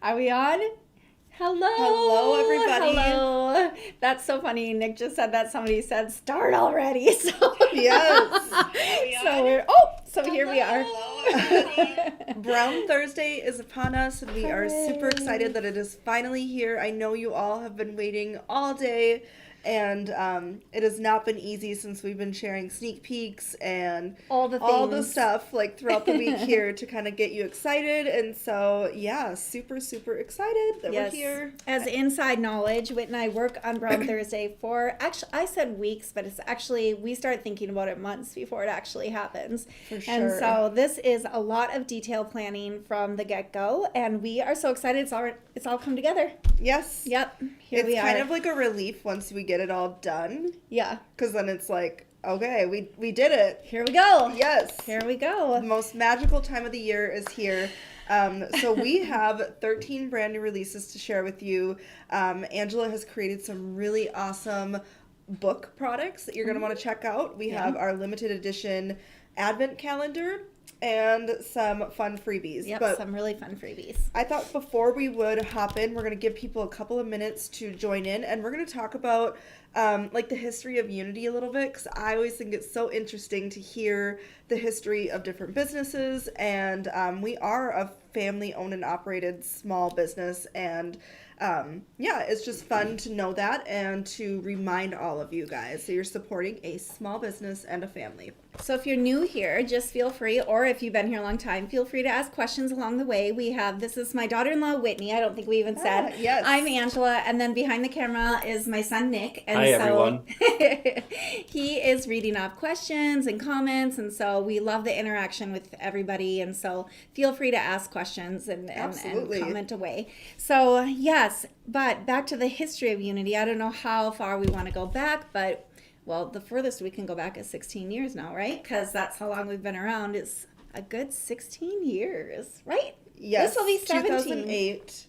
Are we on? Hello. Hello, everybody. Hello. That's so funny. Nick just said that somebody said start already. So Yes. So here we are. Brown Thursday is upon us, and we are super excited that it is finally here. I know you all have been waiting all day, and it has not been easy since we've been sharing sneak peeks and All the things. stuff like throughout the week here to kind of get you excited. And so, yeah, super, super excited that we're here. As inside knowledge, Whit and I work on Brown Thursday for, actually, I said weeks, but it's actually, we start thinking about it months before it actually happens. For sure. And so this is a lot of detail planning from the get-go, and we are so excited it's all come together. Yes. Yep. Here we It's are. kind of like a relief once we get it all done. Yeah. Because then it's like, okay, we did it. Here we go. Yes. Here we The go. most magical time of the year is here. So we have 13 brand new releases to share with you. Angela has created some really awesome book products that you're going to want to check out. We have our limited edition advent calendar and some fun freebies. Yep, But some really fun freebies. I thought before we would hop in, we're going to give people a couple of minutes to join in, and we're going to talk about like the history of Unity a little bit, because I always think it's so interesting to hear the history of different businesses, and we are a family-owned and operated small business, and yeah, it's just fun to know that and to remind all of you guys that you're supporting a small business and a family. So if you're new here, just feel free, or if you've been here a long time, feel free to ask questions along the way. This is my daughter-in-law, Whitney. I don't think we even said. Yes. I'm Angela, and then behind the camera is my son, Nick. And Hi, everyone. He is reading off questions and comments, and so we love the interaction with everybody, and so feel free to ask questions and Absolutely. comment away. So, yes, but back to the history of Unity. I don't know how far we want to go back, but well, the furthest we can go back is 16 years now, right? Because that's how long we've been around. It's a good 16 years, right? Yes. This will be 17. 2008.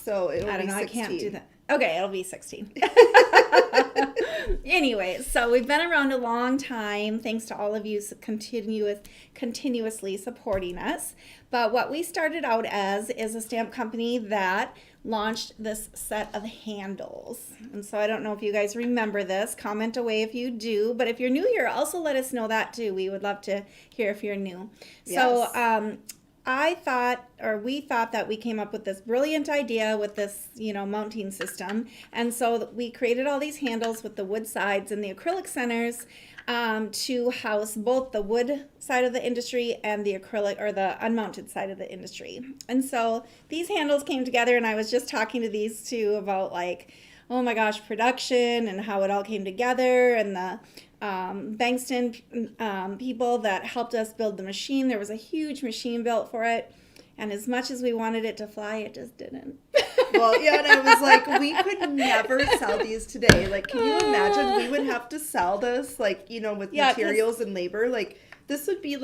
So it'll I don't be know. 16. I can't do that. Okay, it'll be 16. Anyways, so we've been around a long time. Thanks to all of you continuously supporting us. But what we started out as is a stamp company that launched this set of handles. And so I don't know if you guys remember this. Comment away if you do. But if you're new here, also let us know that too. We would love to hear if you're new. Yes. So we thought that we came up with this brilliant idea with this, mounting system. And so we created all these handles with the wood sides and the acrylic centers to house both the wood side of the industry and the acrylic or the unmounted side of the industry. And so these handles came together, and I was just talking to these two about oh my gosh, production and how it all came together, and the Bankston people that helped us build the machine. There was a huge machine built for it, and as much as we wanted it to fly, it just didn't. Well, yeah, and I was like, we could never sell these today. Like, can you imagine? We would have to sell this, with materials and labor. Like, this would be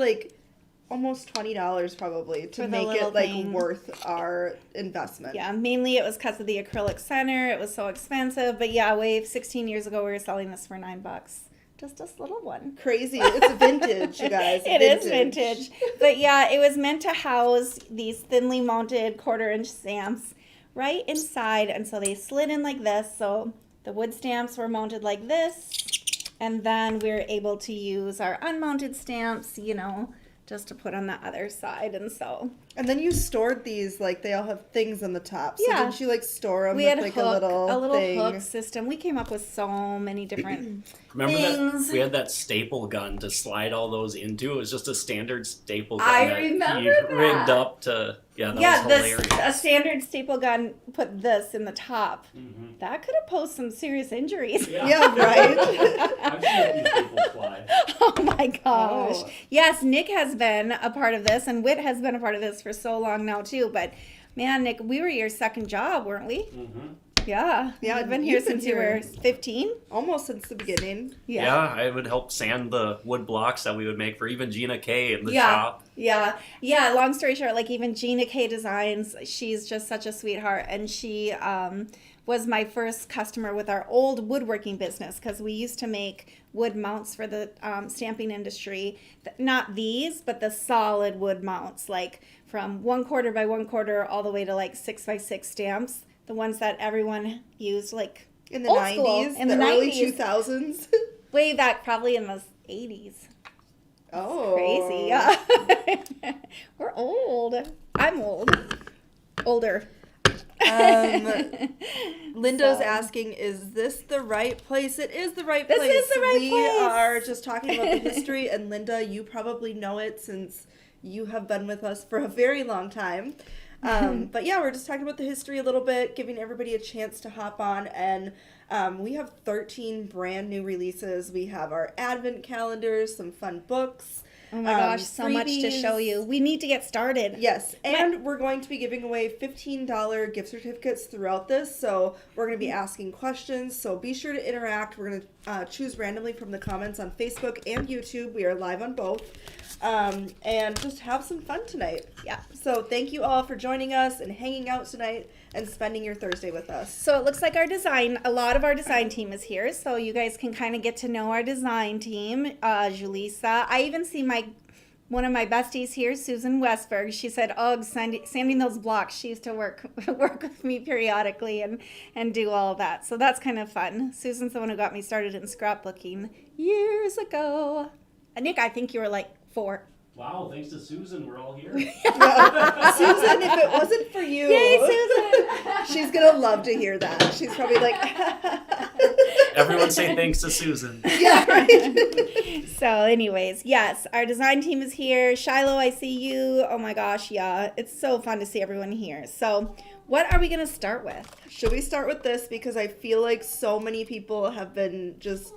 almost $20 probably to make it thing. worth our investment. Yeah, mainly it was because of the acrylic center. It was so expensive, but yeah, 16 years ago we were selling this for $9. Just this little one. Crazy. It's vintage, you guys. It is vintage. But yeah, it was meant to house these thinly mounted 1/4-inch stamps right inside. And so they slid in like this. So the wood stamps were mounted like this. And then we were able to use our unmounted stamps, just to put on the other side. And then you stored these, they all have things on the top. So Yeah. didn't you, store them We with, had a little thing. thing? System. We came up with so many different Remember things. that we had that staple gun to slide all those into? It was just a standard staple gun I that remember you that. rigged up to. Yeah, that was hilarious. A standard staple gun put this in the top. Mhm. That could have posed some serious injuries. Yeah, right? I've seen these people fly. Oh my gosh. Oh. Yes, Nick has been a part of this, and Whit has been a part of this for so long now too. But man, Nick, we were your second job, weren't we? Mm-hmm. Yeah. Yeah, You've been here you've been since you here. were 15? Almost since the beginning. Yeah, I would help sand the wood blocks that we would make for even Gina K in the Yeah. shop. Yeah. Long story short, like even Gina K Designs, she's just such a sweetheart, and she was my first customer with our old woodworking business because we used to make wood mounts for the stamping industry. Not these, but the solid wood mounts, like from 1/4 by 1/4 all the way to like 6x6 stamps. The ones that everyone used, like In the old 90s, school, in the the early 90s. 2000s. Way back, probably in the 80s. Oh. Crazy, yeah. We're old. I'm old. Older. Linda's So. asking, is this the right place? It is the right This place. is the right we place. are just talking about the history, and Linda, you probably know it since you have been with us for a very long time. But yeah, we're just talking about the history a little bit, giving everybody a chance to hop on, and we have 13 brand new releases. We have our advent calendars, some fun books. Oh my gosh, so much to freebies. show you. We need to get started. Yes, and we're going to be giving away $15 gift certificates throughout this, so we're going to be asking questions, so be sure to interact. We're going to choose randomly from the comments on Facebook and YouTube. We are live on both, and just have some fun tonight. Yeah. So thank you all for joining us and hanging out tonight and spending your Thursday with us. So it looks like a lot of our design team is here, so you guys can kind of get to know our design team. Julissa, I even see one of my besties here, Susan Westberg. She said, "Oh, sanding those blocks." She used to work with me periodically and do all of that. So that's kind of fun. Susan's the one who got me started in scrapbooking years ago. Nick, I think you were like 4. Wow, thanks to Susan, we're all here. Susan, if it wasn't for you, Yay, Susan! she's going to love to hear that. She's probably like, Everyone say thanks to Susan. yeah, right. So anyways, yes, our design team is here. Shiloh, I see you. Oh my gosh, yeah. It's so fun to see everyone here. So what are we going to start with? Should we start with this? Because I feel like so many people have been just,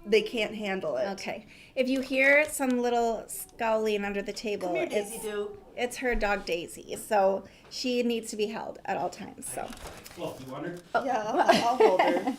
they can't handle it. Okay. If you hear some little scowling under the table, Come here, Daisy Doo. it's her dog Daisy. So she needs to be held at all times. So Well, you want her? Yeah, I'll hold her.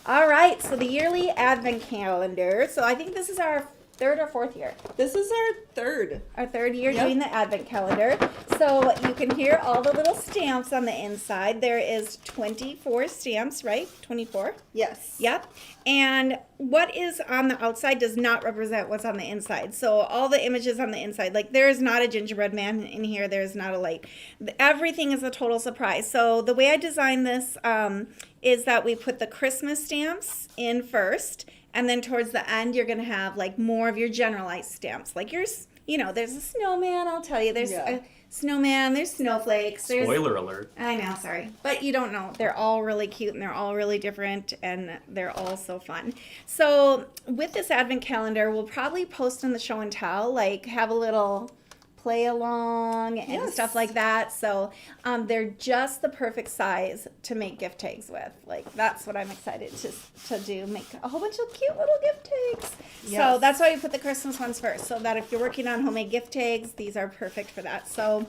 all right, so the yearly advent calendar. So I think this is our 3rd or 4th year. This is our third. Our 3rd year Yep. doing the advent calendar. So you can hear all the little stamps on the inside. There is 24 stamps, right? 24? Yes. Yep. And what is on the outside does not represent what's on the inside. So all the images on the inside, like there is not a gingerbread man in here. There is not a light. Everything is a total surprise. So the way I designed this is that we put the Christmas stamps in first. And then towards the end, you're going to have like more of your generalized stamps. Like there's a snowman, I'll tell you. There's a snowman, there's snowflakes. There's, Spoiler alert. I know, sorry. But you don't know. They're all really cute and they're all really different and they're all so fun. So with this advent calendar, we'll probably post in the show and tell, like have a little play along and Yes. stuff like that. So they're just the perfect size to make gift tags with. Like that's what I'm excited to do. Make a whole bunch of cute little gift tags. So Yes. that's why we put the Christmas ones first. So that if you're working on homemade gift tags, these are perfect for that. So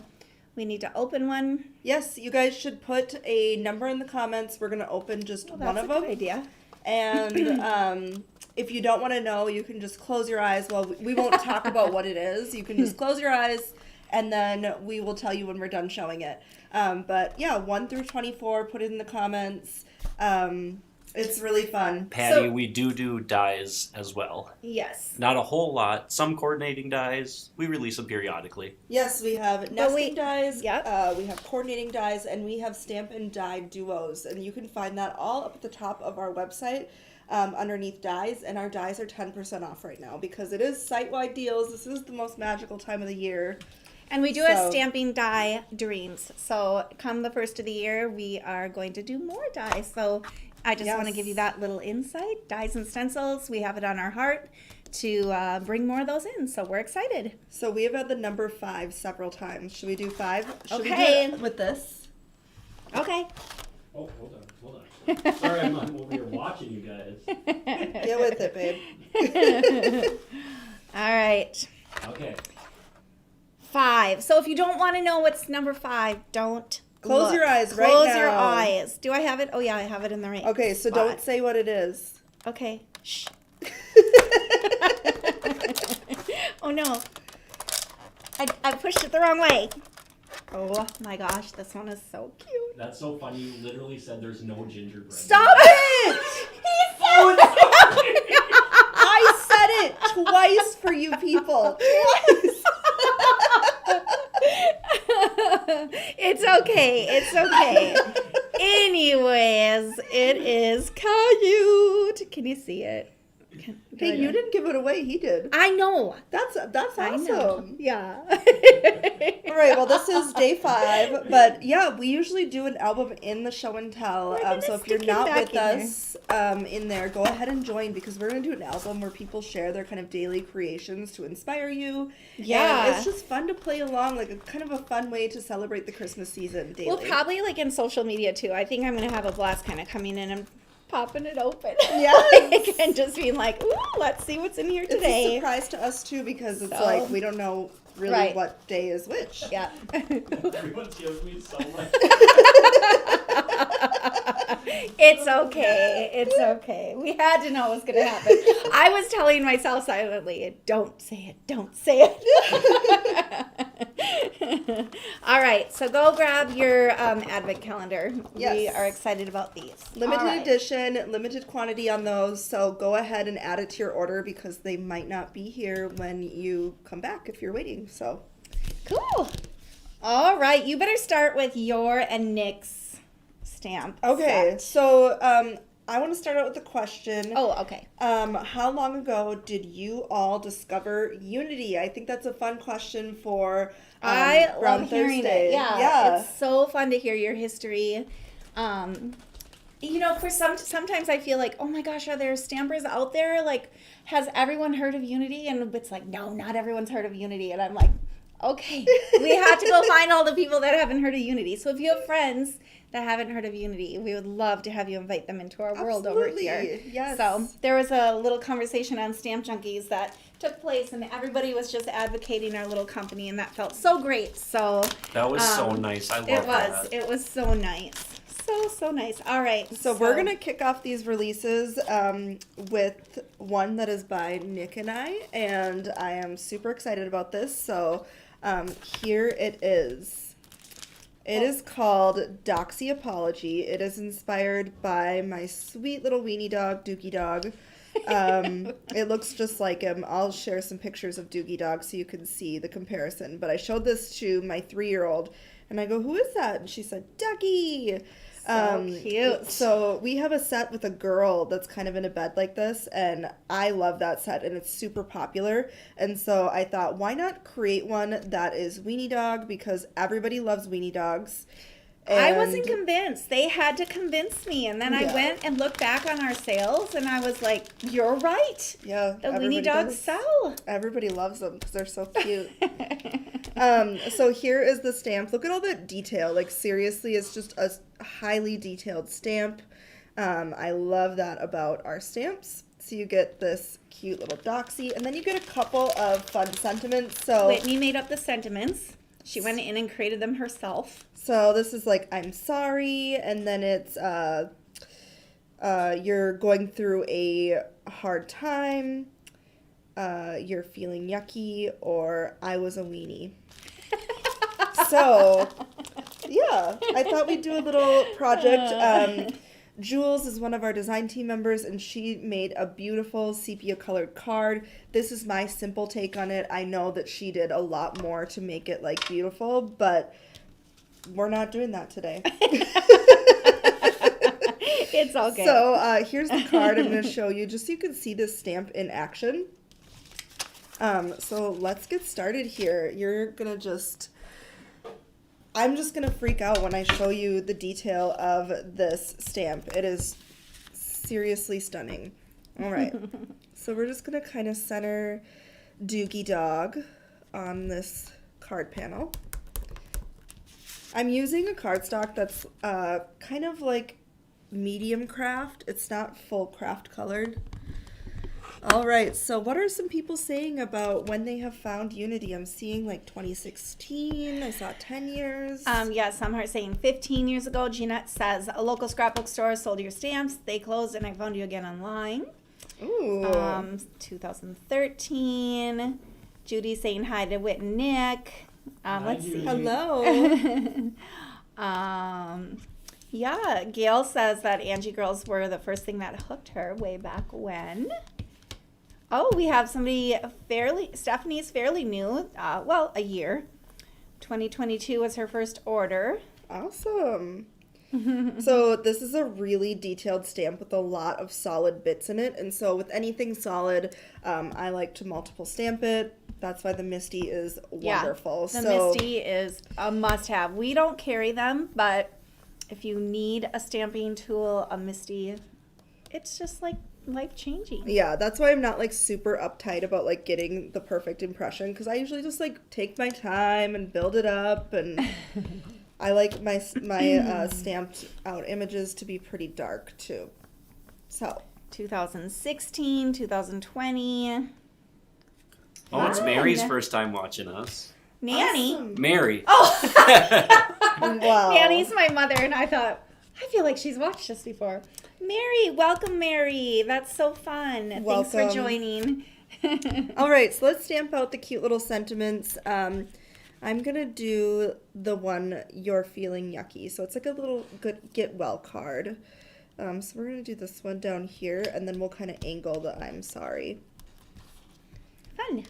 we need to open one. Yes, you guys should put a number in the comments. We're going to open just Well, one that's of a them. good idea. And if you don't want to know, you can just close your eyes. Well, we won't talk about what it is. You can just close your eyes, and then we will tell you when we're done showing it. But yeah, 1 through 24, put it in the comments. It's really fun. Patty, So- we do dies as well. Yes. Not a whole lot. Some coordinating dies. We release them periodically. Yes, we have nesting dies, Yep. we have coordinating dies, and we have stamp and die duos. And you can find that all up at the top of our website underneath dies. And our dies are 10% off right now because it is site-wide deals. This is the most magical time of the year. And we do have So- stamping die dreams. So come the first of the year, we are going to do more dies. So I just want to Yes. give you that little insight. Dies and stencils, we have it on our heart to bring more of those in. So we're excited. So we have had the number 5 several times. Should we do 5? Should we Okay. do it with this? Okay. Oh, hold on. Sorry, I'm over here watching you guys. Get with it, babe. All right. Okay. 5. So if you don't want to know what's number 5, don't Close Look. your eyes right Close now. your eyes. Do I have it? Oh, yeah, I have it in the right Okay, so spot. don't say what it is. Okay. Shh. Oh, no. I pushed it the wrong way. Oh, my gosh. This one is so cute. That's so funny. You literally said there's no gingerbread. Stop it! Oh, I said it twice for you people. Twice. It's okay. It's okay. Anyways, it is cute. Can you see it? Hey, you didn't give it away. He did. I know. That's I know. awesome. Yeah. All right, well, this is day 5, but yeah, we usually do an album in the show and tell. We're gonna So if you're stick him not back with in there. us in there, go ahead and join because we're gonna do an album where people share their kind of daily creations to inspire you. Yeah. And it's just fun to play along, like a kind of a fun way to celebrate the Christmas season daily. Well, probably like in social media too. I think I'm gonna have a blast kind of coming in and popping it open. Yes. And just being like, ooh, let's see what's in here It's a today. surprise to us too because it's So- like we don't know really Right. what day is which. Yeah. Everyone gives me so much. It's okay. It's okay. We had to know it was going to happen. I was telling myself silently, don't say it. Don't say it. All right. So go grab your advent calendar. Yes. We are excited about these. Limited All right. edition, limited quantity on those. So go ahead and add it to your order because they might not be here when you come back if you're waiting. So Cool. All right. You better start with your and Nick's stamp. okay, set. so I want to start out with a question. Oh, okay. How long ago did you all discover Unity? I think that's a fun question for I Brown love hearing Thursday. it. Yeah, it's so fun to hear your history. You know, for sometimes I feel like, oh my gosh, are there stampers out there? Like, has everyone heard of Unity? And it's like, no, not everyone's heard of Unity. And I'm like, okay, we have to go find all the people that haven't heard of Unity. So if you have friends that haven't heard of Unity, we would love to have you invite them into our world over Absolutely. here. Yes. So there was a little conversation on Stamp Junkies that took place, and everybody was just advocating our little company, and that felt so great. So That was so nice. I love it was. that. It was so nice. So nice. All right. So we're going to kick off these releases with one that is by Nick and I am super excited about this. So here it is. It is called Doxy Apology. It is inspired by my sweet little weenie dog, Doogie Dog. It looks just like him. I'll share some pictures of Doogie Dog so you can see the comparison. But I showed this to my 3-year-old, and I go, "Who is that?" And she said, "Ducky." So cute. So we have a set with a girl that's kind of in a bed like this, and I love that set, and it's super popular. And so I thought, why not create one that is Weenie Dog, because everybody loves Weenie Dogs. I wasn't convinced. They had to convince me. And then I Yeah. went and looked back on our sales, and I was like, you're right. Yeah, The everybody Weenie Dogs does. sell. Everybody loves them because they're so cute. So here is the stamp. Look at all that detail. Like, seriously, it's just a highly detailed stamp. I love that about our stamps. So you get this cute little doxy, and then you get a couple of fun sentiments. So Whitney made up the sentiments. She went in and created them herself. So this is like, I'm sorry, and then it's you're going through a hard time, you're feeling yucky, or I was a weenie. So, yeah, I thought we'd do a little project. Jules is one of our design team members, and she made a beautiful sepia-colored card. This is my simple take on it. I know that she did a lot more to make it, like, beautiful, but we're not doing that today. It's okay. So here's the card I'm going to show you, just so you can see this stamp in action. So let's get started here. I'm just going to freak out when I show you the detail of this stamp. It is seriously stunning. All right. So we're just going to kind of center Doogie Dog on this card panel. I'm using a cardstock that's kind of like medium craft. It's not full craft colored. All right, so what are some people saying about when they have found unity? I'm seeing like 2016, I saw 10 years. Yeah, some are saying 15 years ago. Jeanette says, a local scrapbook store sold your stamps. They closed and I found you again online. Ooh. 2013. Judy saying hi to Whit and Nick. Let's see. Hello. Yeah, Gail says that Angie girls were the first thing that hooked her way back when. Oh, we have somebody Stephanie's fairly new, a year. 2022 was her first order. Awesome. So this is a really detailed stamp with a lot of solid bits in it. And so with anything solid, I like to multiple stamp it. That's why the Misty is wonderful. The Misty is a must-have. We don't carry them, but if you need a stamping tool, a Misty, it's just like life-changing. Yeah, that's why I'm not like super uptight about like getting the perfect impression, because I usually just like take my time and build it up, and I like my stamped out images to be pretty dark too. So 2016, 2020. Oh, it's Mary's first time watching us. Nanny. Awesome. Mary. Wow. Nanny's my mother, and I thought, I feel like she's watched us before. Mary, welcome, Mary. That's so fun. Thanks for Welcome. joining. All right, so let's stamp out the cute little sentiments. I'm gonna do the one, you're feeling yucky. So it's like a little good get well card. So we're gonna do this one down here, and then we'll kind of angle the I'm sorry. Fun.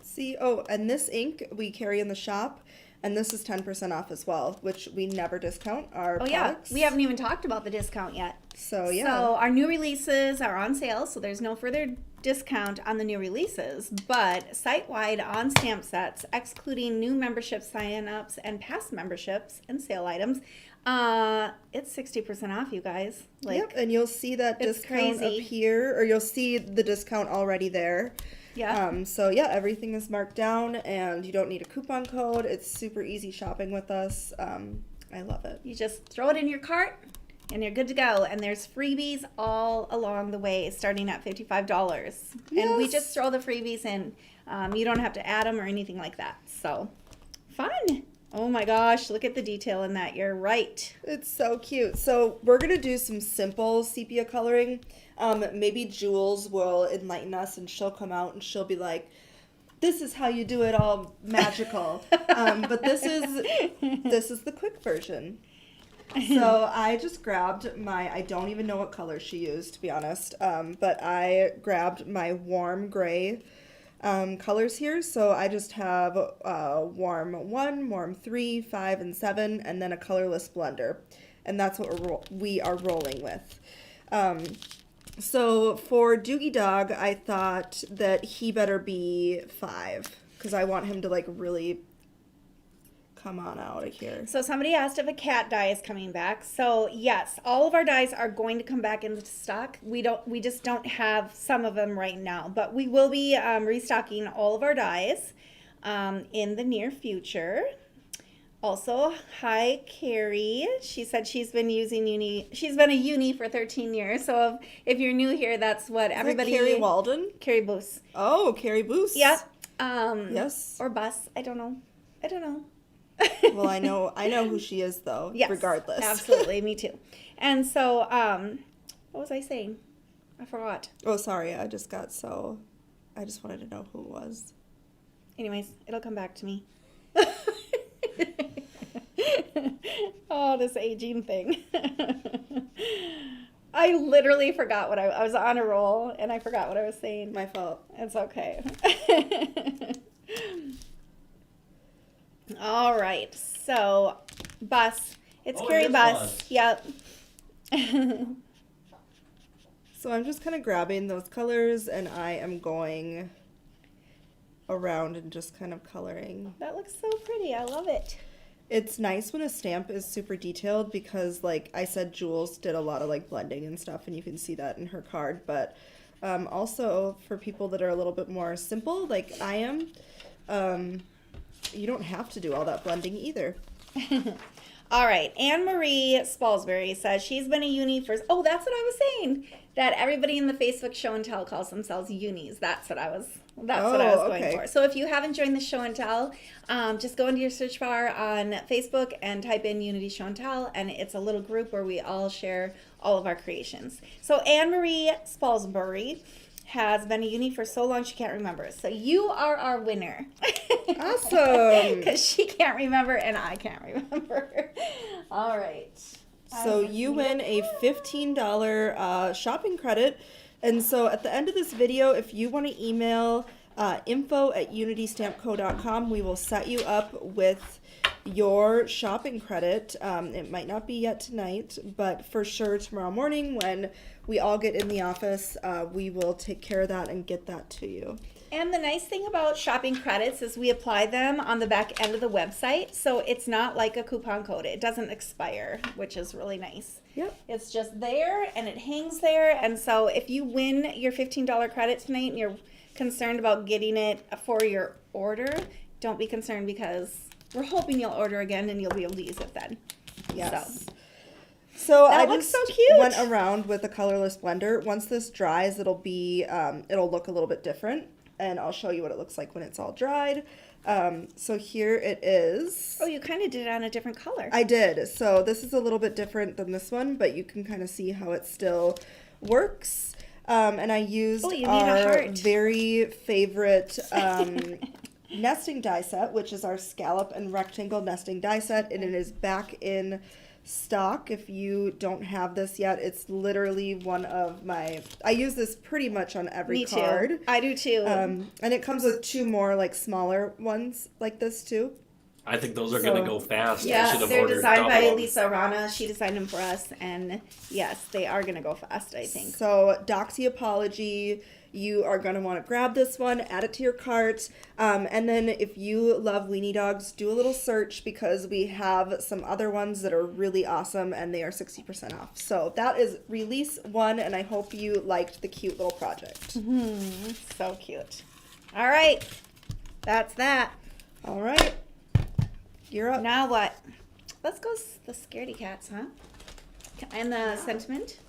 See, oh, and this ink we carry in the shop, and this is 10% off as well, which we never discount our products. Yeah, we haven't even talked about the discount yet. So yeah. So our new releases are on sale, so there's no further discount on the new releases, but site-wide on stamp sets, excluding new membership sign-ups and past memberships and sale items, it's 60% off, you guys. Yep, and you'll see that it's discount crazy. up here, or you'll see the discount already there. Yeah. So yeah, everything is marked down, and you don't need a coupon code. It's super easy shopping with us. I love it. You just throw it in your cart, and you're good to go. And there's freebies all along the way, starting at $55. And we Yes. just throw the freebies in. You don't have to add them or anything like that. So, fun. Oh my gosh, look at the detail in that. You're right. It's so cute. So we're gonna do some simple sepia coloring. Maybe Jules will enlighten us, and she'll come out and she'll be like, "This is how you do it, all magical." But this is the quick version. So I just grabbed I don't even know what color she used, to be honest, but I grabbed my warm gray colors here. So I just have warm 1, warm 3, 5, and 7, and then a colorless blender. And that's what we are rolling with. So for Doogie Dog, I thought that he better be 5, because I want him to like really come on out of here. So somebody asked if a cat dye is coming back. So yes, all of our dyes are going to come back into stock. We just don't have some of them right now, but we will be restocking all of our dyes in the near future. Also, hi Carrie. She said she's been using uni. She's been a uni for 13 years. So if you're new here, that's what everybody. Carrie Walden? Carrie Boos. Oh, Carrie Boos. Yeah. Yes. Or Bus. I don't know. Well, I know who she is though. Yes, regardless. Absolutely, me too. And so, what was I saying? I forgot. Oh, sorry. I just wanted to know who it was. Anyways, it'll come back to me. Oh, this aging thing. I literally forgot what I was on a roll, and I forgot what I was saying. My fault. It's okay. All right. So, Bus. It's Oh, Carrie it is Bus. Bus. Yep. So I'm just kind of grabbing those colors, and I am going around and just kind of coloring. That looks so pretty. I love it. It's nice when a stamp is super detailed, because like I said, Jules did a lot of like blending and stuff, and you can see that in her card. But also for people that are a little bit more simple like I am, you don't have to do all that blending either. All right. Anne Marie Spalsbury says she's been a uni for. Oh, that's what I was saying. That everybody in the Facebook show and tell calls themselves unis. That's what I was. That's what I was going for. So if you haven't joined the show and tell, just go into your search bar on Facebook and type in Unity Show and Tell, and it's a little group where we all share all of our creations. So Anne Marie Spalsbury has been a uni for so long she can't remember. So you are our winner. Awesome. Because she can't remember and I can't remember. All right. So you win a $15 shopping credit. And so at the end of this video, if you want to email info@unitystampco.com, we will set you up with your shopping credit. It might not be yet tonight, but for sure tomorrow morning when we all get in the office, we will take care of that and get that to you. And the nice thing about shopping credits is we apply them on the back end of the website, so it's not like a coupon code. It doesn't expire, which is really nice. Yep. It's just there and it hangs there, and so if you win your $15 credit tonight and you're concerned about getting it for your order, don't be concerned because we're hoping you'll order again and you'll be able to use it then. Yes. So That I looks just so cute. went around with a colorless blender. Once this dries, it'll look a little bit different, and I'll show you what it looks like when it's all dried. So here it is. Oh, you kind of did it on a different color. I did. So this is a little bit different than this one, but you can kind of see how it still works. And I used Oh, you need a our heart. very favorite nesting die set, which is our scallop and rectangle nesting die set, and it is back in stock. If you don't have this yet, it's literally one of my, I use this pretty much on every Me too. card. I do too. And it comes with two more like smaller ones like this too. I think those are going to go fast. I Yes, should have they're ordered designed by double. Lisa Rana. She designed them for us, and yes, they are going to go fast, I think. So Doxy Apology, you are going to want to grab this one, add it to your cart, and then if you love weenie dogs, do a little search because we have some other ones that are really awesome and they are 60% off. So that is release 1, and I hope you liked the cute little project. So cute. All right, that's that. All right, you're up. Now what? Let's go the Scaredy Cats, huh? And the sentiment.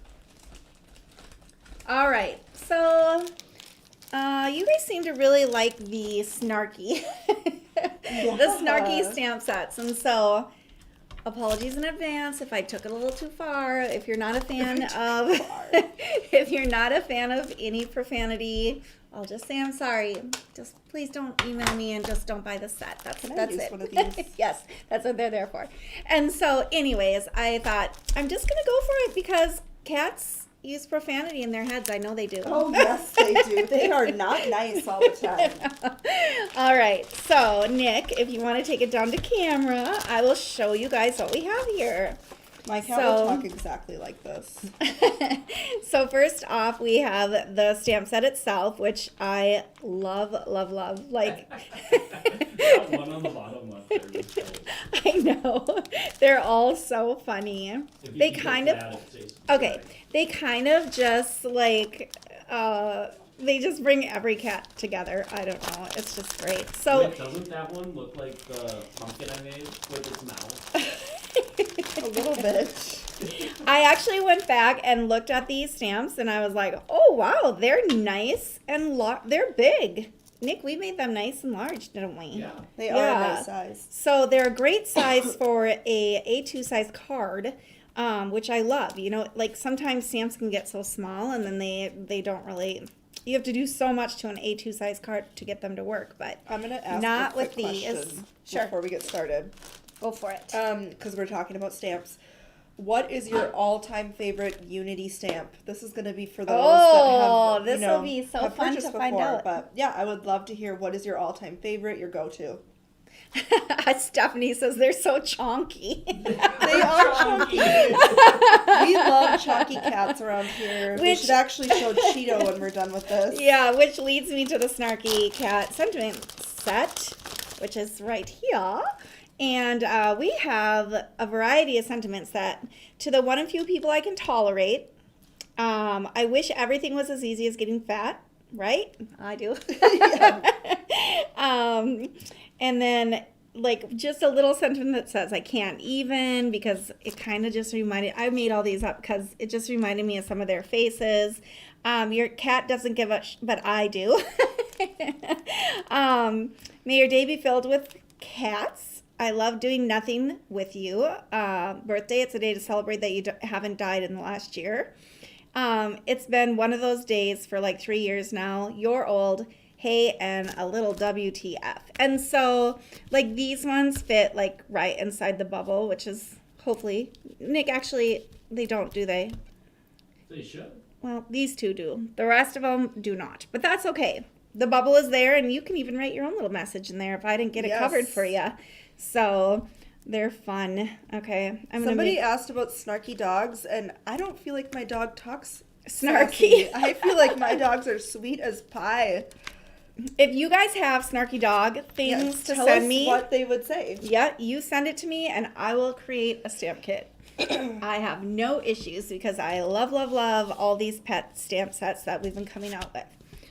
All right, so you guys seem to really like the snarky, the snarky stamp sets, and so apologies in advance if I took it a little too far. If you're not a fan of, if you're not a fan of any profanity, I'll just say I'm sorry. Just please don't email me and just don't buy the set. That's use it. one of these? Yes, that's what they're there for. And so, anyways, I thought I'm just gonna go for it because cats use profanity in their heads. I know they do. Oh, yes, they do. They are not nice all the time. All right, so Nick, if you want to take it down to camera, I will show you guys what we have here. My cat will talk exactly like this. So first off, we have the stamp set itself, which I love. Like, That one on the bottom left there is so- I know. They're all so funny. If you They can kind get of, that, it says okay, subscribe. they kind of just like, they just bring every cat together. I don't know. It's just great. So, Wait, doesn't that one look like the pumpkin I made with its mouth? A little bit. I actually went back and looked at these stamps and I was like, oh wow, they're nice and they're big. Nick, we made them nice and large, didn't we? Yeah. They are a nice size. So they're a great size for a A2 size card, which I love. You know, like sometimes stamps can get so small and then they don't really, you have to do so much to an A2 size card to get them to work, but I'm going to ask not a quick with these. question Sure. before we get started. Go for it. Because we're talking about stamps. What is your all-time favorite Unity stamp? This is going to be for those Oh, that have, this will be so have fun purchased to find before, out. But yeah, I would love to hear what is your all-time favorite, your go-to. Stephanie says they're so chonky. They are chunky. We love chunky cats around here. We Which- should actually show Cheeto when we're done with this. Yeah, which leads me to the Snarky Cat sentiment set, which is right here. And we have a variety of sentiments that to the one and few people I can tolerate. I wish everything was as easy as getting fat, right? I do. And then, like just a little sentence that says I can't even, because it kind of just reminded, I made all these up because it just reminded me of some of their faces. Your cat doesn't give a but I do. May your day be filled with cats. I love doing nothing with you. Birthday, it's a day to celebrate that you haven't died in the last year. It's been one of those days for like 3 years now. You're old. Hey, and a little WTF. And so, like, these ones fit, like, right inside the bubble, which is hopefully... Nick, actually, they don't, do they? They should. Well, these two do. The rest of them do not. But that's okay. The bubble is there, and you can even write your own little message in there if I didn't get it covered for you. So, they're fun. Okay. Somebody asked about snarky dogs, and I don't feel like my dog talks snarky. I feel like my dogs are sweet as pie. If you guys have snarky dog things to tell send us me, what they would say. Yeah, you send it to me and I will create a stamp kit. I have no issues because I love, love, love all these pet stamp sets that we've been coming out with.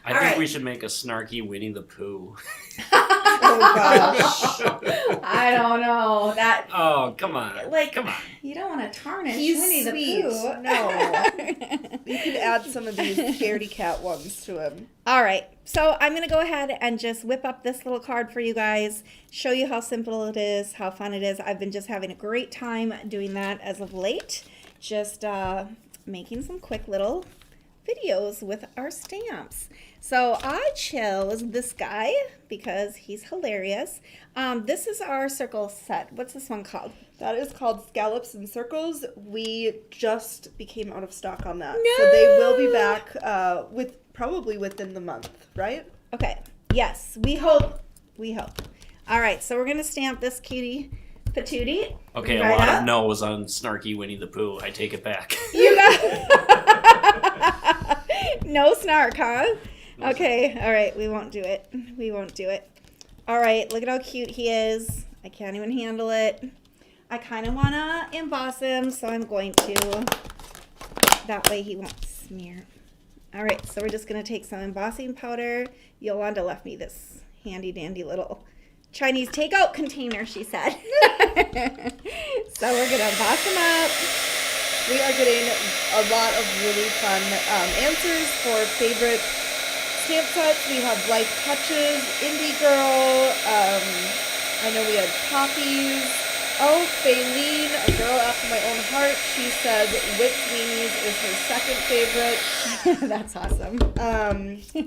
I think we should make a snarky Winnie the Pooh. Oh gosh. I don't know. That Oh, come on. like Come on. you don't want to tarnish He's Winnie sweet. the Pooh. No. You could add some of these Scaredy Cat ones to him. All right. So I'm going to go ahead and just whip up this little card for you guys, show you how simple it is, how fun it is. I've been just having a great time doing that as of late. Just making some quick little videos with our stamps. So I chose this guy because he's hilarious. This is our circle set. What's this one called? That is called Scallops and Circles. We just became out of stock on that. No! So they will be back probably within the month, right? Okay. Yes, we hope. We hope. All right, so we're going to stamp this cutie patootie. Okay, right a lot up. of no's on snarky Winnie the Pooh. I take it back. You got no snark, huh? Okay, all right, we won't do it. We won't do it. All right, look at how cute he is. I can't even handle it. I kind of want to emboss him, so I'm going to. That way he won't smear. All right, so we're just going to take some embossing powder. Yolanda left me this handy dandy little Chinese takeout container, she said. So we're going to emboss him up. We are getting a lot of really fun answers for favorite stamp sets. We have Life Touches, Indie Girl. I know we had Poppies. Oh, Faylene, a girl after my own heart. She said Whit's Weenies is her second favorite. That's awesome.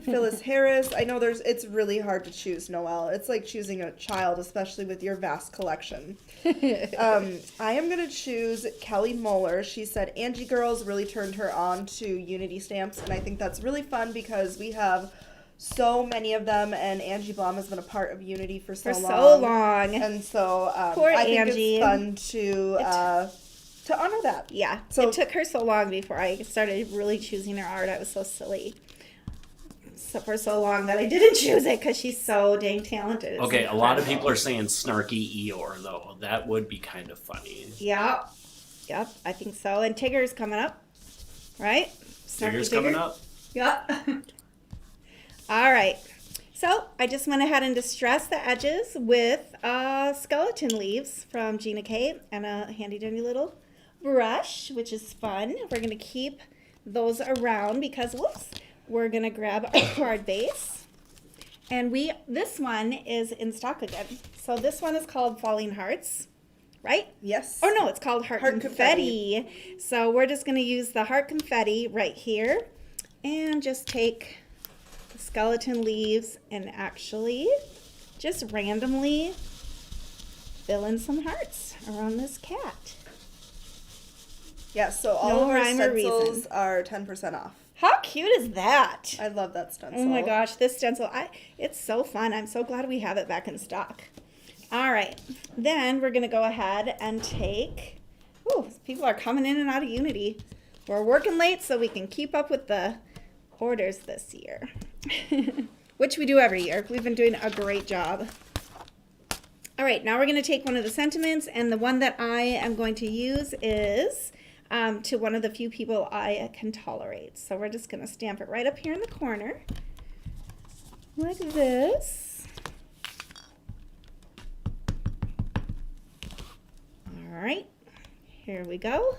Phyllis Harris. I know it's really hard to choose, Noelle. It's like choosing a child, especially with your vast collection. I am going to choose Kelly Moeller. She said Angie Girls really turned her on to Unity stamps, and I think that's really fun because we have so many of them, and Angie Blom has been a part of Unity for so long. And so Poor I think Angie. it's fun to honor that. Yeah, So it took her so long before I started really choosing her art. I was so silly. So for so long that I didn't choose it because she's so dang talented. It's Okay, a lot of incredible. people are saying snarky Eeyore, though. That would be kind of funny. Yep, I think so. And Tigger's coming up, right? Snarky Tigger's Tigger? coming up. Yep. All right. So I just went ahead and distressed the edges with skeleton leaves from Gina K and a handy dandy little brush, which is fun. We're going to keep those around because, whoops, we're going to grab our card base. And this one is in stock again. So this one is called Falling Hearts, right? Yes. Oh, no, it's called Heart Confetti. So we're just going to use the Heart Confetti right here and just take the skeleton leaves and actually just randomly fill in some hearts around this cat. Yeah, so all No of our rhyme or stencils reason. are 10% off. How cute is that? I love that stencil. Oh my gosh, this stencil, it's so fun. I'm so glad we have it back in stock. All right, then we're gonna go ahead and take, people are coming in and out of Unity. We're working late so we can keep up with the orders this year, which we do every year. We've been doing a great job. All right, now we're gonna take one of the sentiments, and the one that I am going to use is to one of the few people I can tolerate. So we're just going to stamp it right up here in the corner, like this. Here we go.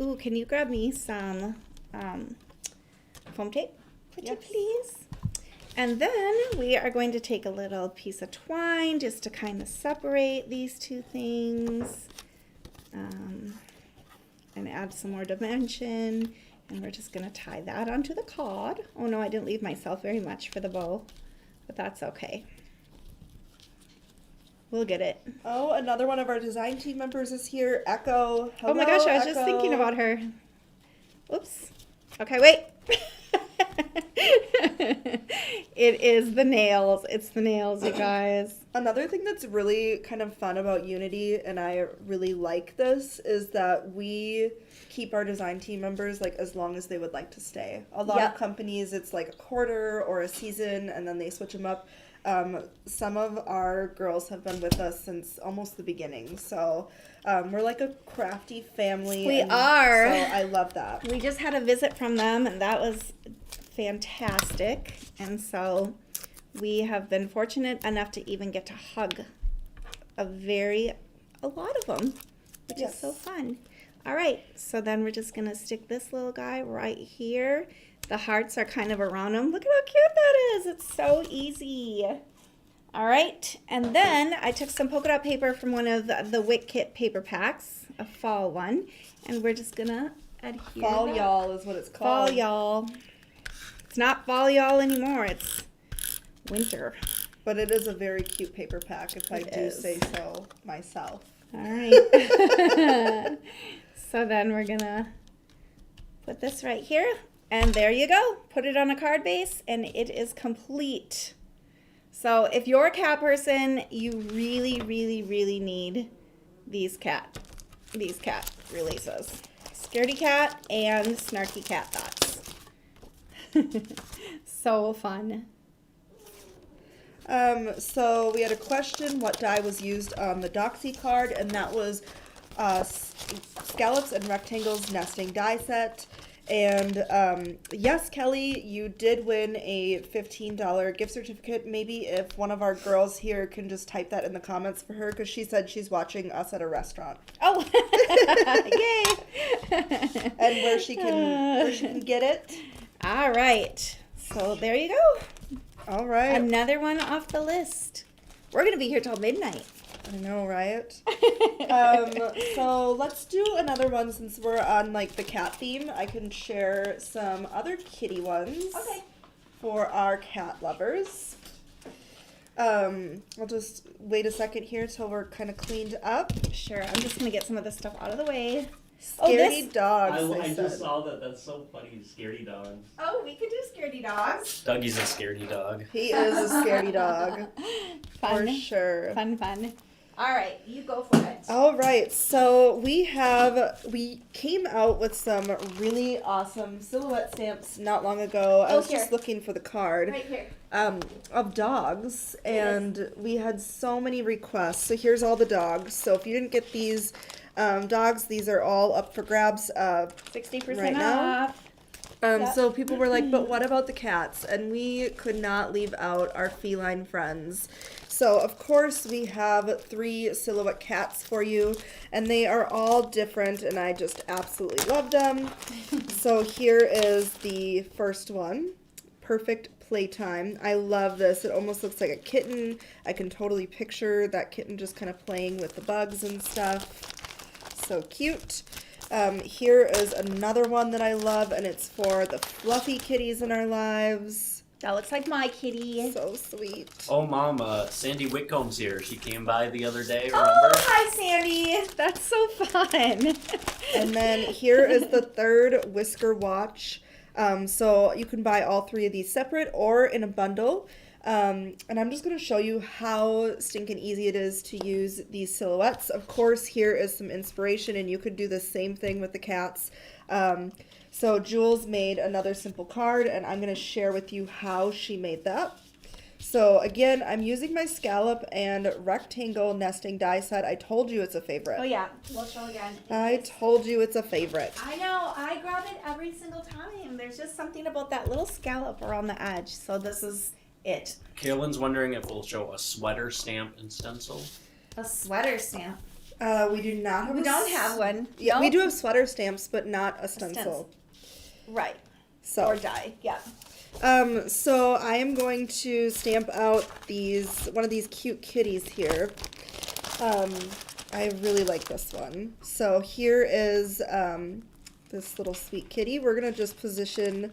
Ooh, can you grab me some foam tape? Would you Yes. please? And then we are going to take a little piece of twine just to kind of separate these two things. And add some more dimension. And we're just going to tie that onto the card. Oh no, I didn't leave myself very much for the bow, but that's okay. We'll get it. Oh, another one of our design team members is here. Echo. Hello, Oh my gosh, I was just thinking about her. Oops. Okay, wait. It is the nails. It's the nails, you guys. Another thing that's really kind of fun about Unity, and I really like this, is that we keep our design team members like as long as they would like to stay. A lot Yep. of companies, it's like a quarter or a season, and then they switch them up. Some of our girls have been with us since almost the beginning, so we're like a crafty family. We and are. So I love that. We just had a visit from them, and that was fantastic. And so we have been fortunate enough to even get to hug a lot of them, which is so fun. All right, so then we're just gonna stick this little guy right here. The hearts are kind of around him. Look at how cute that is. It's so easy. All right, and then I took some polka dot paper from one of the Whit Kit paper packs, a fall one, and we're just gonna adhere Fall that. y'all is what it's called. Fall y'all. It's not fall y'all anymore. It's winter. But it is a very cute paper pack, if I It do is. say so myself. All right. So then we're gonna put this right here, and there you go. Put it on a card base, and it is complete. So if you're a cat person, you really, really, really need these cat releases. Scaredy Cat and Snarky Cat Thoughts. So fun. So we had a question, what die was used on the Doxy card, and that was scallops and rectangles nesting die set. And yes, Kelly, you did win a $15 gift certificate. Maybe if one of our girls here can just type that in the comments for her, because she said she's watching us at a restaurant. Oh, yay! And where she can get it. All right. So there you go. All right. Another one off the list. We're going to be here till midnight. I know, right? So let's do another one since we're on like the cat theme. I can share some other kitty ones for our cat lovers. I'll just wait a second here till we're kind of cleaned up. Sure. I'm just going to get some of this stuff out of the way. Scaredy dogs. I they just said. saw that. That's so funny. Scaredy dogs. Oh, we could do scaredy dogs. Dougie's a scaredy dog. He is a scaredy dog for Fun. sure. Fun. All right. You go for it. All right, so we came out with some really awesome silhouette stamps not long ago. I was here. just looking for the card. Right here. Of dogs, and we had so many requests. So here's all the dogs. So if you didn't get these dogs, these are all up for grabs 60% right now. off. Yep. So people were like, but what about the cats? And we could not leave out our feline friends. So of course we have 3 silhouette cats for you, and they are all different, and I just absolutely love them. So here is the first one, Perfect Playtime. I love this. It almost looks like a kitten. I can totally picture that kitten just kind of playing with the bugs and stuff. So cute. Here is another one that I love, and it's for the fluffy kitties in our lives. That looks like my kitty. So sweet. Oh, Mom, Sandy Whitcomb's here. She came by the other day, remember? Oh, hi, Sandy. That's so fun. And then here is the third Whisker Watch. So you can buy all 3 of these separate or in a bundle. And I'm just going to show you how stinking easy it is to use these silhouettes. Of course, here is some inspiration, and you could do the same thing with the cats. So Jules made another simple card, and I'm going to share with you how she made that. So again, I'm using my scallop and rectangle nesting die set. I told you it's a favorite. Oh, yeah. We'll show again. I told you it's a favorite. I know. I grab it every single time. There's just something about that little scallop around the edge. So this is it. Kaylin's wondering if we'll show a sweater stamp and stencil. A sweater stamp. We do not have We don't have one. Yeah, No? we do have sweater stamps, but not a stencil. Right. So, Or die. Yeah. so I am going to stamp out one of these cute kitties here. I really like this one. So here is this little sweet kitty. We're gonna just position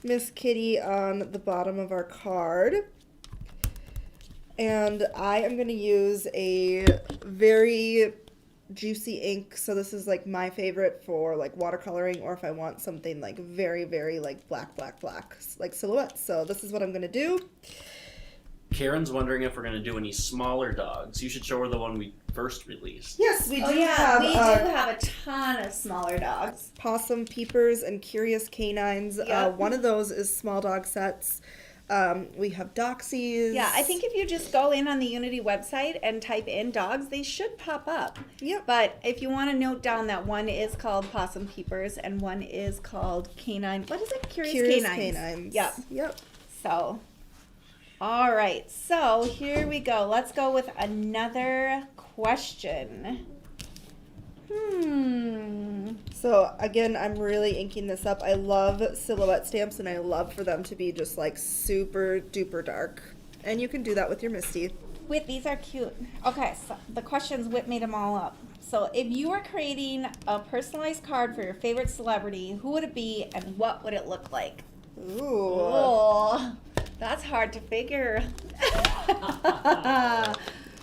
Miss Kitty on the bottom of our card. And I am going to use a very juicy ink. So this is like my favorite for like watercoloring, or if I want something like very, very like black, like silhouettes. So this is what I'm going to do. Karen's wondering if we're going to do any smaller dogs. You should show her the one we first released. Yes, we do Oh yeah, have we do have a ton of smaller dogs. Possum, Peepers, and Curious Canines. Yep. One of those is small dog sets. We have Doxies. Yeah, I think if you just go in on the Unity website and type in dogs, they should pop up. Yep. But if you want to note down that one is called Possum Peepers and one is called Canine. What is it? Curious Canines. Yep. Yep. So, all right. So here we go. Let's go with another question. So again, I'm really inking this up. I love silhouette stamps, and I love for them to be just like super duper dark. And you can do that with your Misty. Whit, these are cute. Okay, so the questions, Whit made them all up. So if you were creating a personalized card for your favorite celebrity, who would it be and what would it look like? Ooh. Oh, that's hard to figure.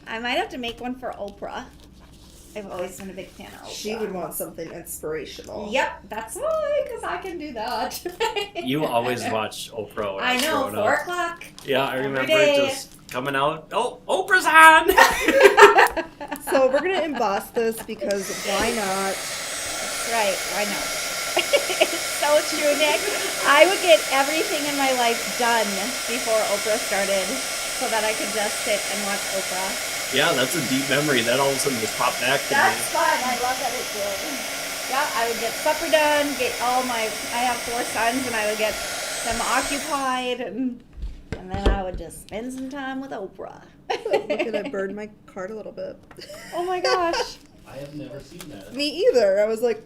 I might have to make one for Oprah. I've always been a big fan of Oprah. She would want something inspirational. Yep, that's why, because I can do that. You always watch Oprah when I I was know, growing 4 up. o'clock. Yeah, I Every remember day. it just coming out. Oh, Oprah's on! So we're gonna emboss this because why not? That's right, I know. It's so true, Nick. I would get everything in my life done before Oprah started so that I could just sit and watch Oprah. Yeah, that's a deep memory. That all of a sudden just popped back to That's me. fun. I love that it's good. Yeah, I would get supper done, I have 4 sons, and I would get them occupied, and then I would just spend some time with Oprah. Look at I burned my card a little bit. Oh my gosh. I have never seen that. Me either. I was like,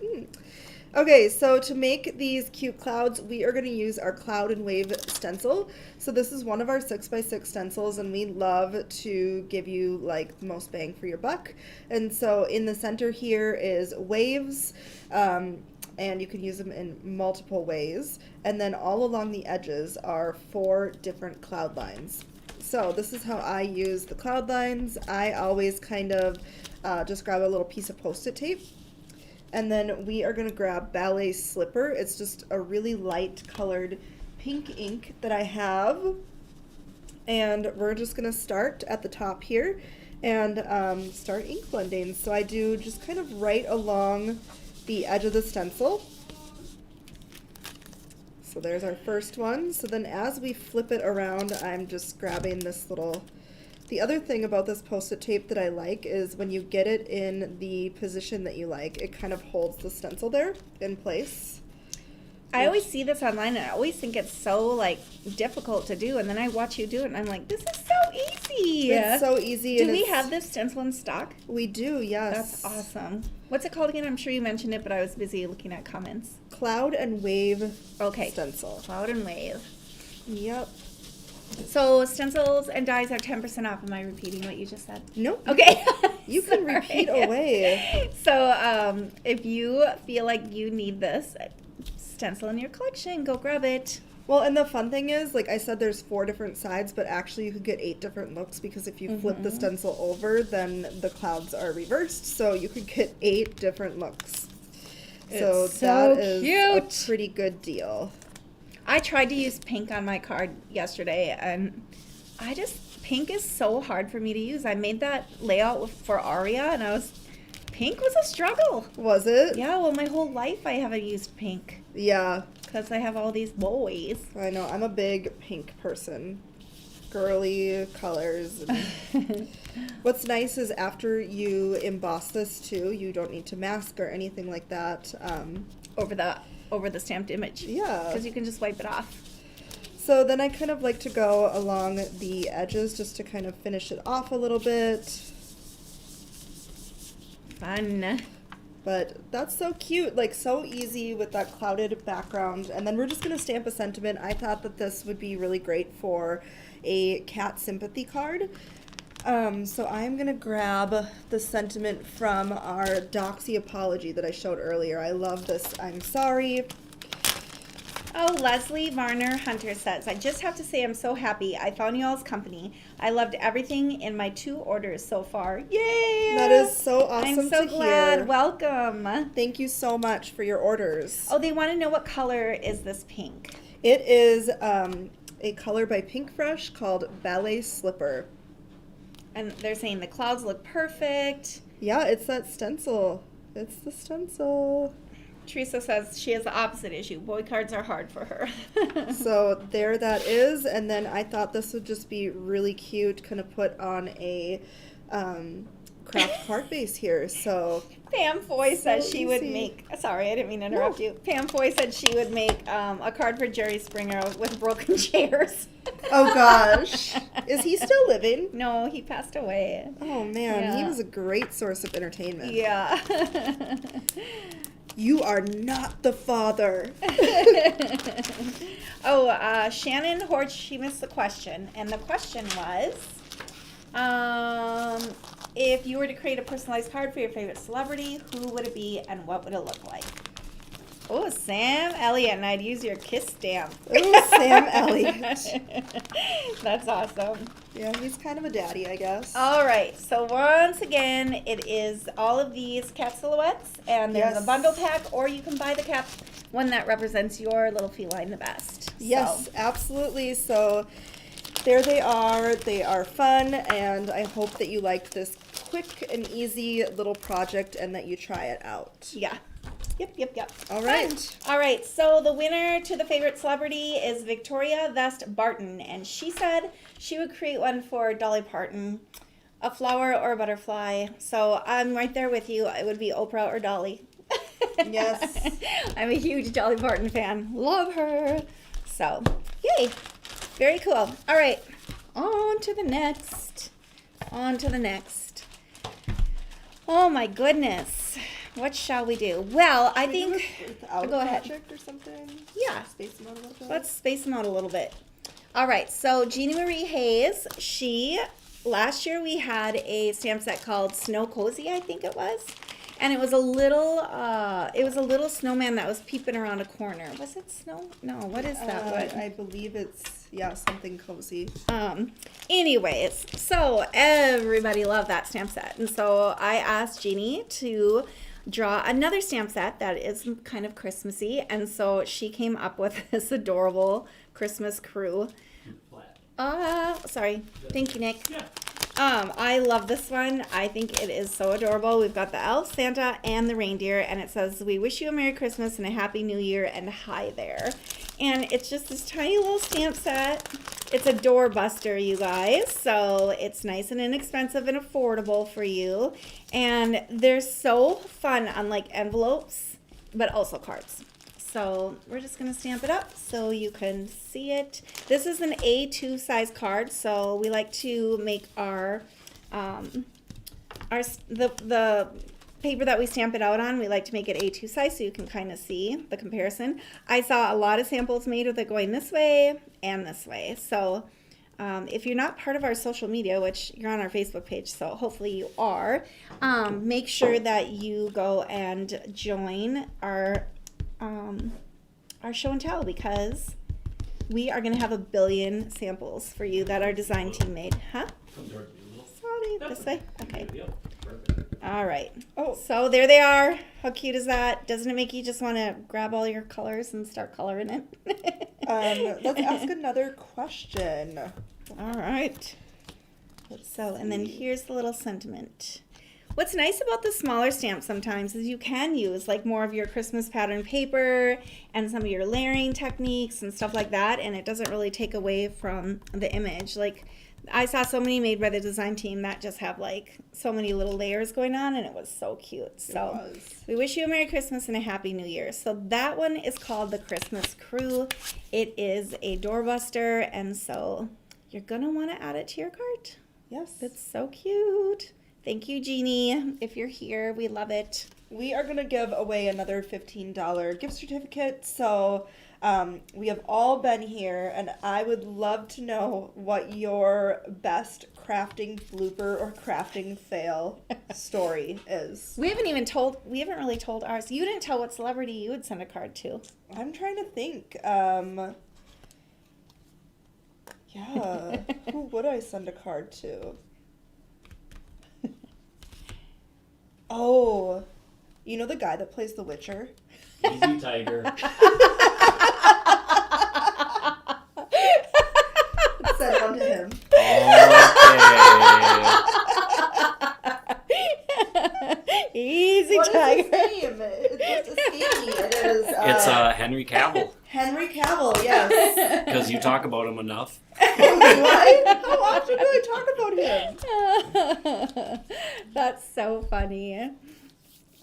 Okay, so to make these cute clouds, we are going to use our Cloud and Wave stencil. So this is one of our 6x6 stencils, and we love to give you like the most bang for your buck. And so in the center here is waves, and you can use them in multiple ways. And then all along the edges are 4 different cloud lines. So this is how I use the cloud lines. I always kind of just grab a little piece of Post-it tape. And then we are going to grab Ballet Slipper. It's just a really light colored pink ink that I have. And we're just going to start at the top here and start ink blending. So I do just kind of right along the edge of the stencil. So there's our first one. So then as we flip it around, I'm just grabbing this little... The other thing about this Post-it tape that I like is when you get it in the position that you like, it kind of holds the stencil there in place. I always see this online, and I always think it's so, like, difficult to do, and then I watch you do it, and I'm like, this is so easy. It's so easy. Do and we it's- have this stencil in stock? We do, yes. That's awesome. What's it called again? I'm sure you mentioned it, but I was busy looking at comments. Cloud and Wave Okay. stencil. Cloud and Wave. Yep. So stencils and dies are 10% off. Am I repeating what you just said? Nope. Okay. You can Sorry. repeat away. So if you feel like you need this stencil in your collection, go grab it. Well, and the fun thing is, like I said, there's 4 different sides, but actually you could get 8 different looks because if you flip the stencil over, then the clouds are reversed. So you could get 8 different looks. So It's so that is cute. a pretty good deal. I tried to use pink on my card yesterday, and pink is so hard for me to use. I made that layout for Aria, and pink was a struggle. Was it? Yeah, well, my whole life I haven't used pink Yeah. because I have all these boys. I know. I'm a big pink person. Girly colors. And what's nice is after you emboss this too, you don't need to mask or anything like that. Over the stamped image. Yeah. Because you can just wipe it off. So then I kind of like to go along the edges just to kind of finish it off a little bit. Fun. But that's so cute, like so easy with that clouded background. And then we're just going to stamp a sentiment. I thought that this would be really great for a cat sympathy card. So I'm going to grab the sentiment from our Doxy Apology that I showed earlier. I love this. I'm sorry. Oh, Leslie Varner Hunter says, I just have to say I'm so happy I found you all's company. I loved everything in my 2 orders so far. Yay! That is so awesome I'm so to glad. hear. Welcome. Thank you so much for your orders. Oh, they want to know what color is this pink? It is a color by Pink Fresh called Ballet Slipper. And they're saying the clouds look perfect. Yeah, it's that stencil. It's the stencil. Teresa says she has the opposite issue. Boy cards are hard for her. So there that is. And then I thought this would just be really cute, kind of put on a craft card base here. So Pam Foy says So she would easy. make, sorry, I didn't mean to interrupt you. Pam Foy said she would make a card for Jerry Springer with broken chairs. oh gosh. Is he still living? No, he passed away. Oh man, he Yeah. was a great source of entertainment. Yeah. You are not the father. Shannon Horch, she missed the question. And the question was, if you were to create a personalized card for your favorite celebrity, who would it be and what would it look like? Oh, Sam Elliott, and I'd use your kiss stamp. Ooh, Sam Elliott. That's awesome. Yeah, he's kind of a daddy, I guess. All right, so once again, it is all of these cat silhouettes, and there's Yes. a bundle pack, or you can buy the cat one that represents your little feline the best. Yes, So, absolutely. So there they are. They are fun, and I hope that you liked this quick and easy little project and that you try it out. yeah. Yep. All right. All right, so the winner to the favorite celebrity is Victoria Vest Barton, and she said she would create one for Dolly Parton, a flower or a butterfly. So I'm right there with you. It would be Oprah or Dolly. Yes. I'm a huge Dolly Parton fan. Love her. So, yay. Very cool. All right, on to the next. Oh my goodness. What shall we do? Well, I Should we do think... it without Go a ahead. project or something? Yeah. Space them out a little bit. Let's space them out a little bit. All right, so Jeannie Marie Hayes, last year we had a stamp set called Snow Cozy, I think it was. And it was a little snowman that was peeping around a corner. Was it snow? No, what is that one? I believe it's, something cozy. Anyways, so everybody loved that stamp set. And so I asked Jeannie to draw another stamp set that is kind of Christmassy. And so she came up with this adorable Christmas crew. Sorry. Thank you, Nick. Yeah. I love this one. I think it is so adorable. We've got the elf, Santa, and the reindeer, and it says, "We wish you a Merry Christmas and a Happy New Year, and hi there." And it's just this tiny little stamp set. It's a doorbuster, you guys, so it's nice and inexpensive and affordable for you. And they're so fun on like envelopes, but also cards. So we're just going to stamp it up so you can see it. This is an A2 size card, so we like to make the paper that we stamp it out on, we like to make it A2 size so you can kind of see the comparison. I saw a lot of samples made with it going this way and this way. So if you're not part of our social media, which you're on our Facebook page, so hopefully you are, make sure that you go and join our show and tell, because we are going to have 1 billion samples for you that our design team made. Huh? Sorry, this way? Okay. All right. Oh. So there they are. How cute is that? Doesn't it make you just want to grab all your colors and start coloring it? Let's ask another question. All right. So, and then here's the little sentiment. What's nice about the smaller stamps sometimes is you can use like more of your Christmas pattern paper and some of your layering techniques and stuff like that, and it doesn't really take away from the image. Like I saw so many made by the design team that just have like so many little layers going on, and it was so cute. So we wish you a Merry Christmas and a Happy New Year. So that one is called the Christmas Crew. It is a doorbuster, and so you're gonna want to add it to your cart. Yes. It's so cute. Thank you, Jeannie. If you're here, we love it. We are going to give away another $15 gift certificate. So we have all been here, and I would love to know what your best crafting blooper or crafting fail story is. We haven't really told ours. You didn't tell what celebrity you would send a card to. I'm trying to think. Yeah, who would I send a card to? Oh, you know the guy that plays The Witcher? Easy Tiger. Send one to him. Okay. Easy What Tiger. is his name? It just escaped me. It is. It's Henry Cavill. Henry Cavill. Yes. Because you talk about him enough. Oh, do I? How often do I talk about him? That's so funny.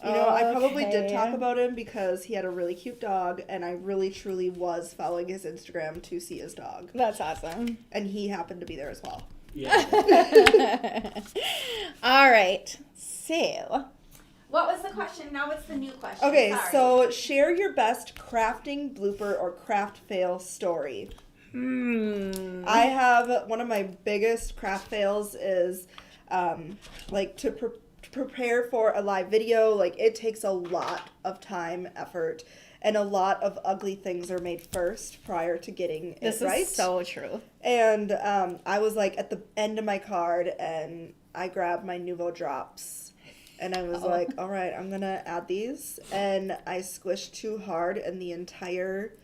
You know, I probably did Okay. talk about him because he had a really cute dog, and I really truly was following his Instagram to see his dog. That's awesome. And he happened to be there as well. Yeah. All right. So, what was the question? Now what's the new question? Okay, Sorry. so share your best crafting blooper or craft fail story. I have one of my biggest craft fails is like to prepare for a live video. Like, it takes a lot of time, effort, and a lot of ugly things are made first prior to getting This it right. is so true. And I was like at the end of my card, and I grabbed my Nuvo drops, and I was like, all right, I'm gonna add these, and I squished too hard, and the entire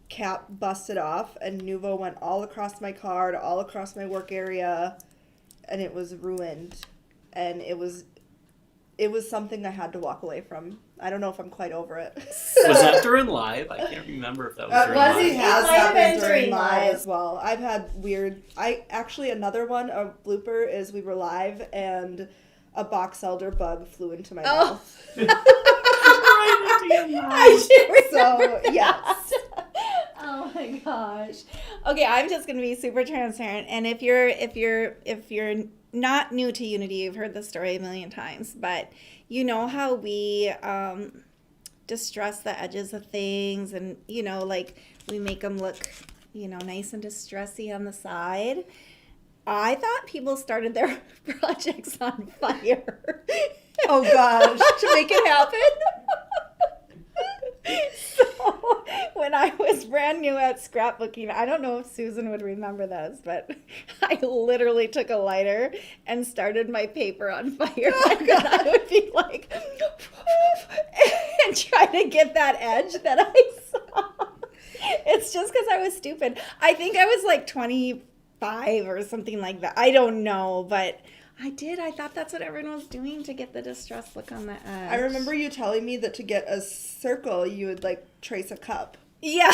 cap busted off, and Nuvo went all across my card, all across my work area, and it was ruined. And it was something I had to walk away from. I don't know if I'm quite over it. Was that during live? I can't remember if that was during It live. has might have been happened during during live live. as well. I've had weird. Another one, a blooper, is we were live and a box elder bug flew into my mouth. Right into your mouth. I do remember So yes. Oh my gosh. Okay, I'm just gonna be super transparent. And if you're not new to Unity, you've heard the story a million times, but you know how we distress the edges of things, and like we make them look nice and distressy on the side. I thought people started their projects on fire. Oh gosh, to make it happen. So when I was brand new at scrapbooking, I don't know if Susan would remember this, but I literally took a lighter and started my paper on fire. And I would be like, and try to get that edge that I saw. It's just because I was stupid. I think I was like 25 or something like that. I don't know, but I did. I thought that's what everyone was doing to get the distressed look on the edge. I remember you telling me that to get a circle, you would like trace a cup. Yeah.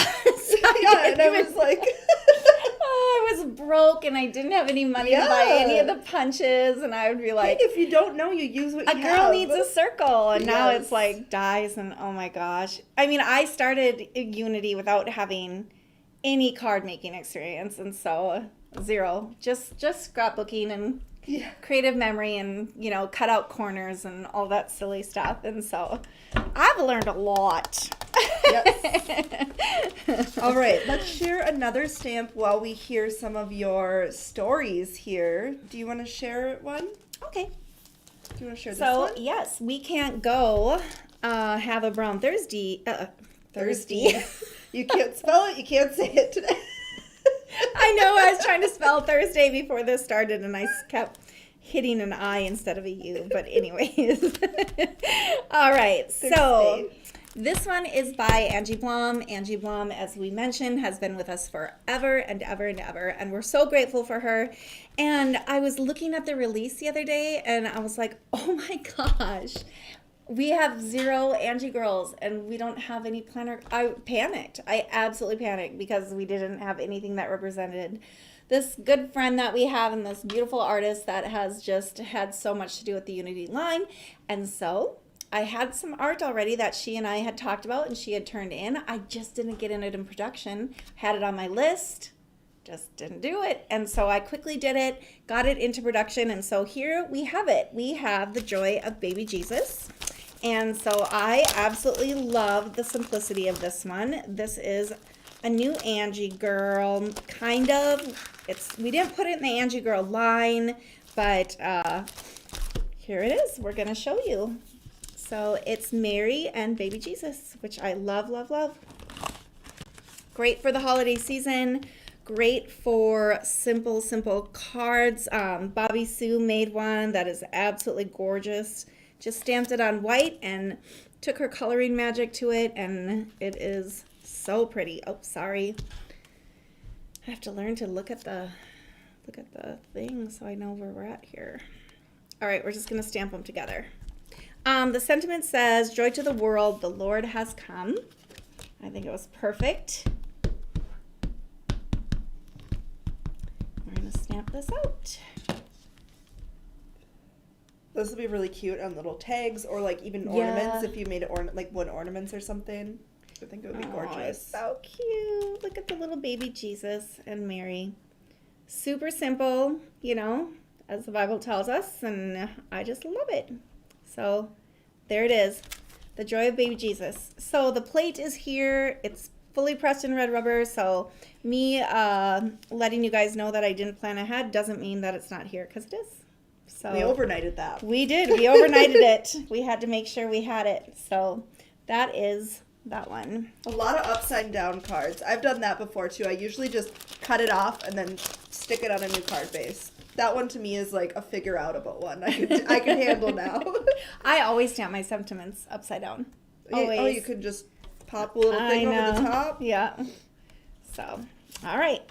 Yeah, and I was like, I was broke and I didn't have any money to buy any of the punches, and I would be like, if you don't know, you use what a you girl have. needs a circle, and now Yes. it's like dies, and oh my gosh. I mean, I started Unity without having any card making experience, and so zero. Just scrapbooking and Yeah. creative memory and cut out corners and all that silly stuff, and so I've learned a lot. Yes. All right, let's share another stamp while we hear some of your stories here. Do you want to share one? Okay. Do you want to share this So one? yes, we can't go have a brown Thursday. Thursday. You can't spell it. You can't say it today. I know. I was trying to spell Thursday before this started, and I kept hitting an I instead of a U. But anyways, all right. So Thursday. this one is by Angie Blom. Angie Blom, as we mentioned, has been with us forever and ever and ever, and we're so grateful for her. And I was looking at the release the other day, and I was like, oh my gosh. We have 0 Angie girls, and we don't have any planner. I panicked. I absolutely panicked because we didn't have anything that represented this good friend that we have and this beautiful artist that has just had so much to do with the Unity line. And so I had some art already that she and I had talked about and she had turned in. I just didn't get in it in production. Had it on my list. just didn't do it. And so I quickly did it, got it into production. And so here we have it. We have the joy of baby Jesus. And so I absolutely love the simplicity of this one. This is a new Angie Girl, kind of. We didn't put it in the Angie Girl line, but here it is. We're going to show you. So it's Mary and baby Jesus, which I love, love, love. Great for the holiday season. Great for simple, simple cards. Bobby Sue made one that is absolutely gorgeous. Just stamped it on white and took her coloring magic to it, and it is so pretty. Oh, sorry. I have to learn to look at the thing so I know where we're at here. All right, we're just going to stamp them together. The sentiment says, "Joy to the world, the Lord has come." I think it was perfect. We're going to stamp this out. This would be really cute on little tags or like even ornaments if you made it like wood ornaments or something. I think it would be gorgeous. It's so cute. Look at the little baby Jesus and Mary. Super simple, you know, as the Bible tells us, and I just love it. So there it is, the joy of baby Jesus. So the plate is here. It's fully pressed in red rubber. So me letting you guys know that I didn't plan ahead doesn't mean that it's not here, because it is. So we overnighted that. We did. We overnighted it. We had to make sure we had it. So that is that one. A lot of upside down cards. I've done that before too. I usually just cut it off and then stick it on a new card base. That one to me is like a figure outable one. I can handle now. I always stamp my sentiments upside down. Always. Oh, you could just pop a little thing over the top. Yeah. So, all right.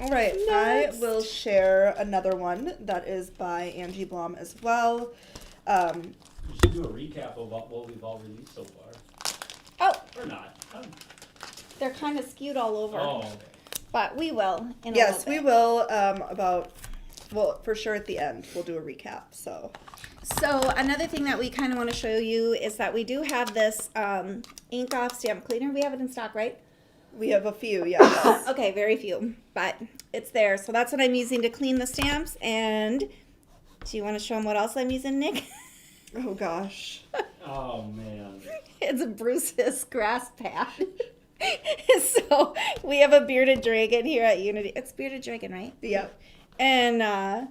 All right, Next. I will share another one that is by Angie Blom as well. We should do a recap of what we've all released so far. Oh, Or not. they're kind of skewed all over. Oh, okay. But we will. Yes, we will. Well, for sure at the end we'll do a recap. So another thing that we kind of want to show you is that we do have this ink off stamp cleaner. We have it in stock, right? we have a few, yes. Okay, very few, but it's there. So that's what I'm using to clean the stamps. And do you want to show them what else I'm using, Nick? Oh gosh. Oh man. It's Bruce's grass pad. So we have a bearded dragon here at Unity. It's bearded dragon, right? Yep. And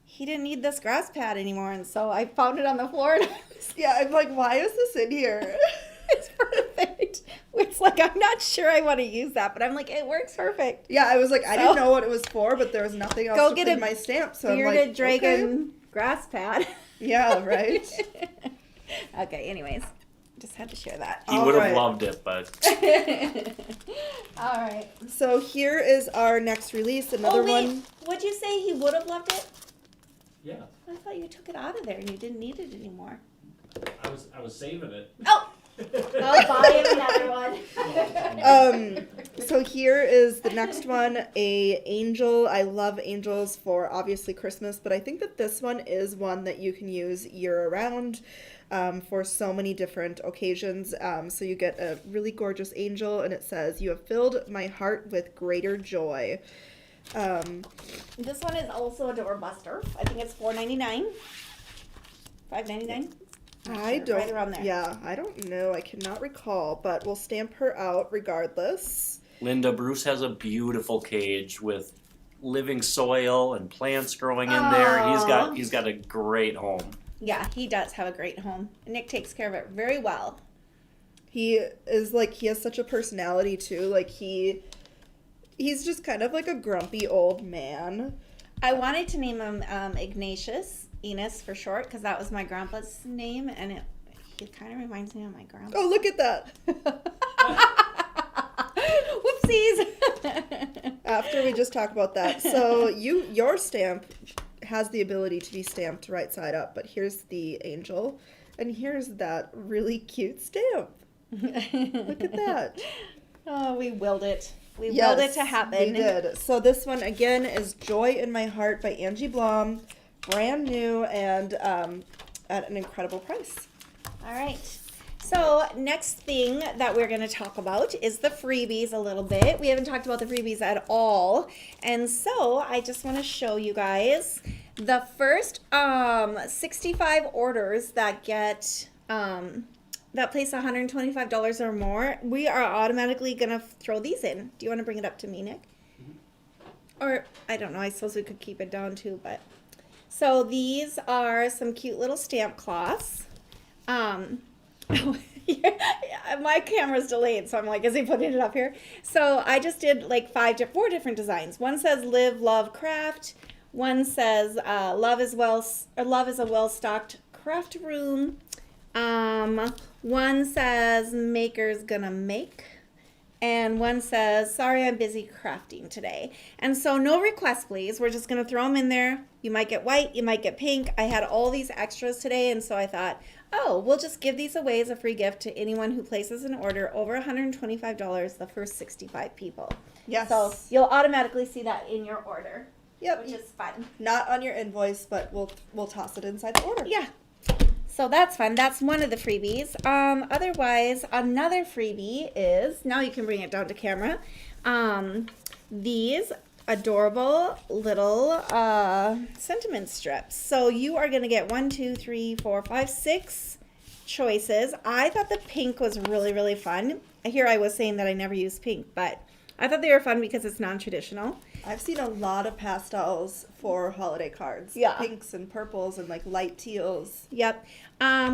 he didn't need this grass pad anymore, and so I found it on the floor. And Yeah, I'm like, why is this in here? it's perfect. It's like, I'm not sure I want to use that, but I'm like, it works perfect. Yeah, I was like, I didn't know what it was for, but there was nothing else Go to get clean a my stamp. So I'm Bearded like, dragon grass pad. okay. Yeah, right. Okay, anyways, just had to share that. He All would have right. loved it, but All right. So here is our next release. Another one. Would you say he would have loved it? Yeah. I thought you took it out of there and you didn't need it anymore. I was saving it. Oh, I'll buy him another one. So here is the next one, a angel. I love angels for obviously Christmas, but I think that this one is one that you can use year round for so many different occasions. So you get a really gorgeous angel, and it says, "You have filled my heart with greater joy." This one is also a doorbuster. I think it's $4.99. $5.99. I don't. Right around there. Yeah, I don't know. I cannot recall, but we'll stamp her out regardless. Linda, Bruce has a beautiful cage with living soil and plants growing in there. Aw. He's got a great home. Yeah, he does have a great home. Nick takes care of it very well. He is like, he has such a personality too. Like he's just kind of like a grumpy old man. I wanted to name him Ignatius, Enos for short, because that was my grandpa's name, and he kind of reminds me of my grandpa. Oh, look at that. Whoopsies. After we just talked about that. So your stamp has the ability to be stamped right side up, but here's the angel, and here's that really cute stamp. Look at that. Oh, we willed it. We willed it to happen. We did. So this one, again, is Joy in My Heart by Angie Blom. Brand new and at an incredible price. All right. So next thing that we're going to talk about is the freebies a little bit. We haven't talked about the freebies at all. And so I just want to show you guys the first 65 orders that get that place $125 or more. We are automatically going to throw these in. Do you want to bring it up to me, Nick? Or I don't know, I suppose we could keep it down too, but so these are some cute little stamp cloths. My camera's delayed, so I'm like, is he putting it up here? So I just did like 4 different designs. One says live, love, craft. One says love is a well-stocked craft room. One says maker's gonna make. And one says, sorry, I'm busy crafting today. And so no request, please. We're just going to throw them in there. You might get white, you might get pink. I had all these extras today, and so I thought, oh, we'll just give these away as a free gift to anyone who places an order over $125, the first 65 people. Yes. So you'll automatically see that in your order. Yep. Which is fun. Not on your invoice, but we'll toss it inside the order. Yeah. So that's fun. That's one of the freebies. Otherwise, another freebie is, now you can bring it down to camera, these adorable little sentiment strips. So you are going to get 6 choices. I thought the pink was really, really fun. Here I was saying that I never use pink, but I thought they were fun because it's non-traditional. I've seen a lot of pastels for holiday cards. Yeah. Pinks and purples and like light teals. Yep.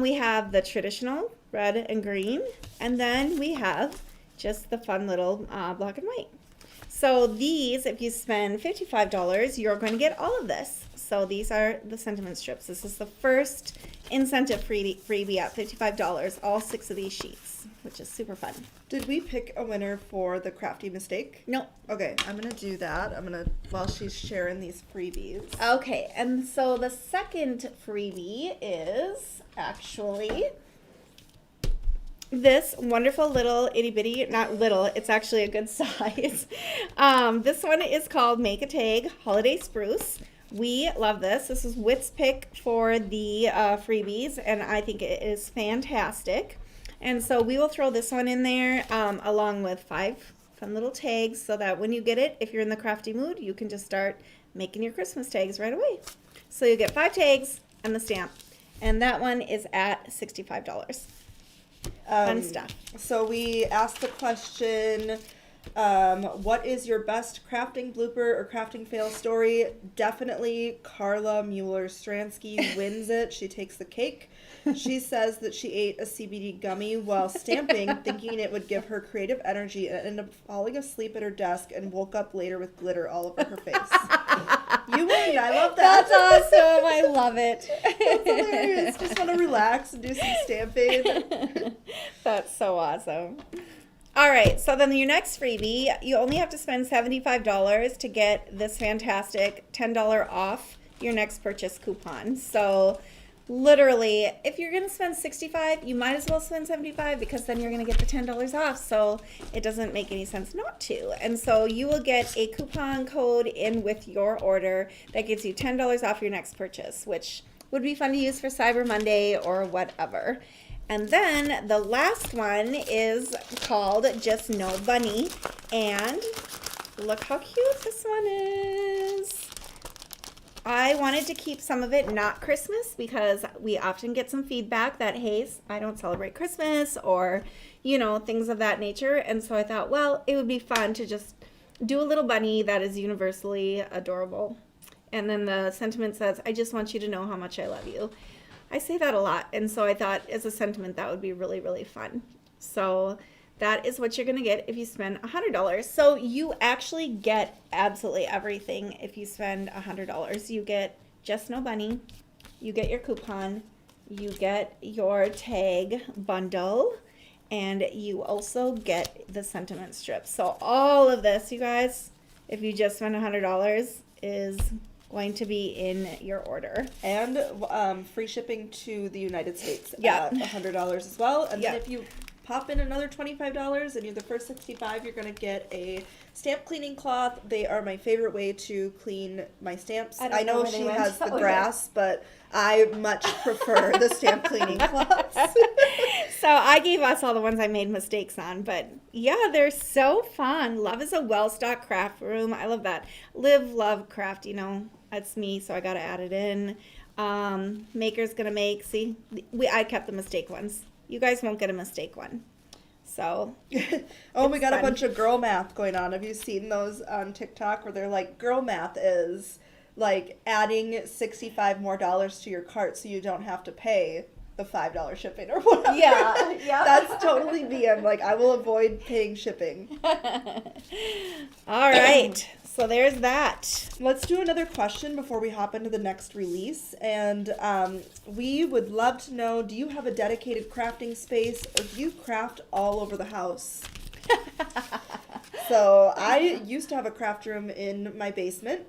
We have the traditional red and green, and then we have just the fun little black and white. So these, if you spend $55, you're going to get all of this. So these are the sentiment strips. This is the first incentive freebie at $55, all 6 of these sheets, which is super fun. Did we pick a winner for the crafty mistake? No. Okay, I'm gonna do that. While she's sharing these freebies. Okay, and so the second freebie is actually this wonderful little itty bitty, not little, it's actually a good size. This one is called Make a Tag Holiday Spruce. We love this. This is Whit's pick for the freebies, and I think it is fantastic. And so we will throw this one in there along with 5 fun little tags so that when you get it, if you're in the crafty mood, you can just start making your Christmas tags right away. So you get 5 tags and the stamp. And that one is at $65. Fun stuff. So we asked the question, what is your best crafting blooper or crafting fail story? Definitely Carla Mueller-Stransky wins it. She takes the cake. She says that she ate a CBD gummy while stamping, thinking it would give her creative energy, and ended up falling asleep at her desk and woke up later with glitter all over her face. You win. I love that. That's awesome. I love it. That's hilarious. Just want to relax and do some stamping. That's so awesome. All right, so then your next freebie, you only have to spend $75 to get this fantastic $10 off your next purchase coupon. So literally, if you're going to spend $65, you might as well spend $75 because then you're going to get the $10 off. So it doesn't make any sense not to. And so you will get a coupon code in with your order that gives you $10 off your next purchase, which would be fun to use for Cyber Monday or whatever. And then the last one is called Just No Bunny. And look how cute this one is. I wanted to keep some of it not Christmas because we often get some feedback that, hey, I don't celebrate Christmas or, you know, things of that nature. And so I thought, well, it would be fun to just do a little bunny that is universally adorable. And then the sentiment says, I just want you to know how much I love you. I say that a lot. And so I thought as a sentiment that would be really, really fun. So that is what you're going to get if you spend $100. So you actually get absolutely everything if you spend $100. You get Just No Bunny, you get your coupon, you get your tag bundle, and you also get the sentiment strip. So all of this, you guys, if you just spend $100, is going to be in your order. And free shipping to the United States Yeah. at $100 as well. And Yeah. then if you pop in another $25, and you're the first 65, you're going to get a stamp cleaning cloth. They are my favorite way to clean my stamps. I don't I know know where they she went. has the Oh, grass, but I much prefer the stamp cleaning cloths. So I gave us all the ones I made mistakes on, but yeah, they're so fun. Love is a well-stocked craft room. I love that. Live, love, craft, that's me, so I got to add it in. Maker's gonna make, see, I kept the mistake ones. You guys won't get a mistake one. So. Oh, we got fun. a bunch of girl math going on. Have you seen those on TikTok where they're like, girl math is like adding $65 more to your cart so you don't have to pay the $5 shipping or whatever. Yeah. That's totally me. I'm like, I will avoid paying shipping. All right. So there's that. Let's do another question before we hop into the next release. And we would love to know, do you have a dedicated crafting space, or do you craft all over the house? So I used to have a craft room in my basement,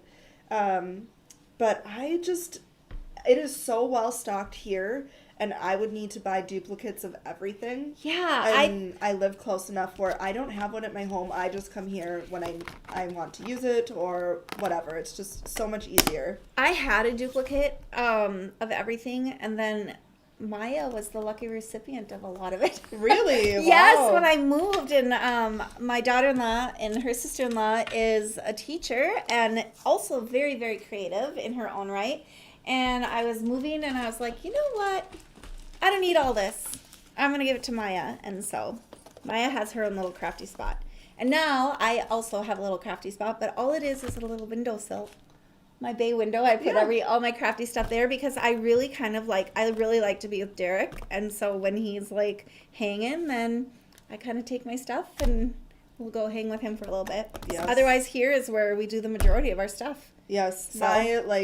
but it is so well stocked here, and I would need to buy duplicates of everything. Yeah. And I live close enough where I don't have one at my home. I just come here when I want to use it or whatever. It's just so much easier. I had a duplicate of everything, and then Maya was the lucky recipient of a lot of it. Really? Yes, Wow. when I moved, and my daughter-in-law and her sister-in-law is a teacher and also very, very creative in her own right. And I was moving, and I was like, you know what? I don't need all this. I'm going to give it to Maya. And so Maya has her own little crafty spot. And now I also have a little crafty spot, but all it is a little windowsill. My bay window, I put all my crafty stuff there because I really like to be with Derek. And so when he's like hanging, then I kind of take my stuff and we'll go hang with him for a little bit. Yes. Otherwise, here is where we do the majority of our stuff. Yes. So-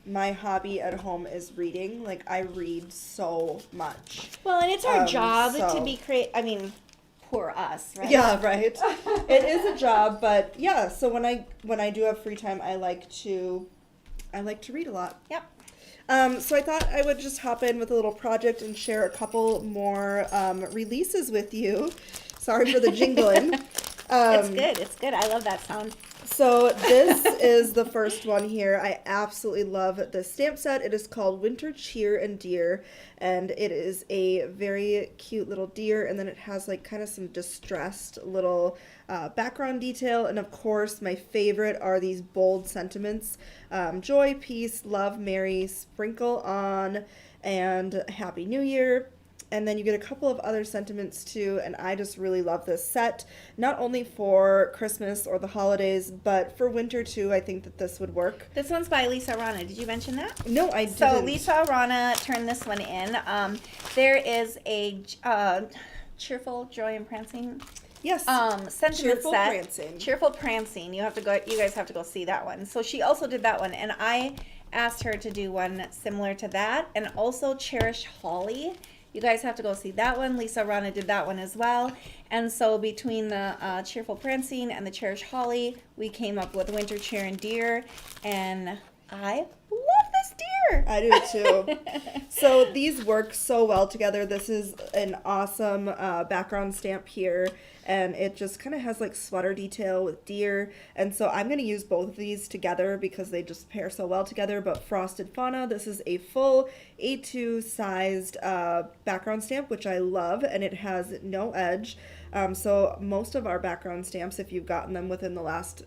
My hobby at home is reading. Like, I read so much. Well, and it's our job so- to be poor us, right? Yeah, right. It is a job, but yeah. So when I do have free time, I like to read a lot. Yep. So I thought I would just hop in with a little project and share a couple more releases with you. Sorry for the jingling. It's good. It's good. I love that sound. So this is the first one here. I absolutely love this stamp set. It is called Winter Cheer and Deer, and it is a very cute little deer, and then it has like kind of some distressed little background detail, and of course my favorite are these bold sentiments: joy, peace, love, merry, sprinkle on, and Happy New Year. And then you get a couple of other sentiments too, and I just really love this set. Not only for Christmas or the holidays, but for winter too. I think that this would work. This one's by Lisa Arana. Did you mention that? No, I didn't. So Lisa Arana turned this one in. There is a cheerful joy and prancing. Yes. Sentiment Cheerful set. Prancing. Cheerful prancing. You guys have to go see that one. So she also did that one, and I asked her to do one similar to that, and also Cherish Holly. You guys have to go see that one. Lisa Rana did that one as well. And so between the Cheerful Prancing and the Cherish Holly, we came up with Winter Cheer and Deer. And I love this deer. I do too. So these work so well together. This is an awesome background stamp here, and it just kind of has like sweater detail with deer. And so I'm going to use both of these together because they just pair so well together. But Frosted Fauna, this is a full A2 sized background stamp, which I love, and it has no edge. So most of our background stamps, if you've gotten them within the last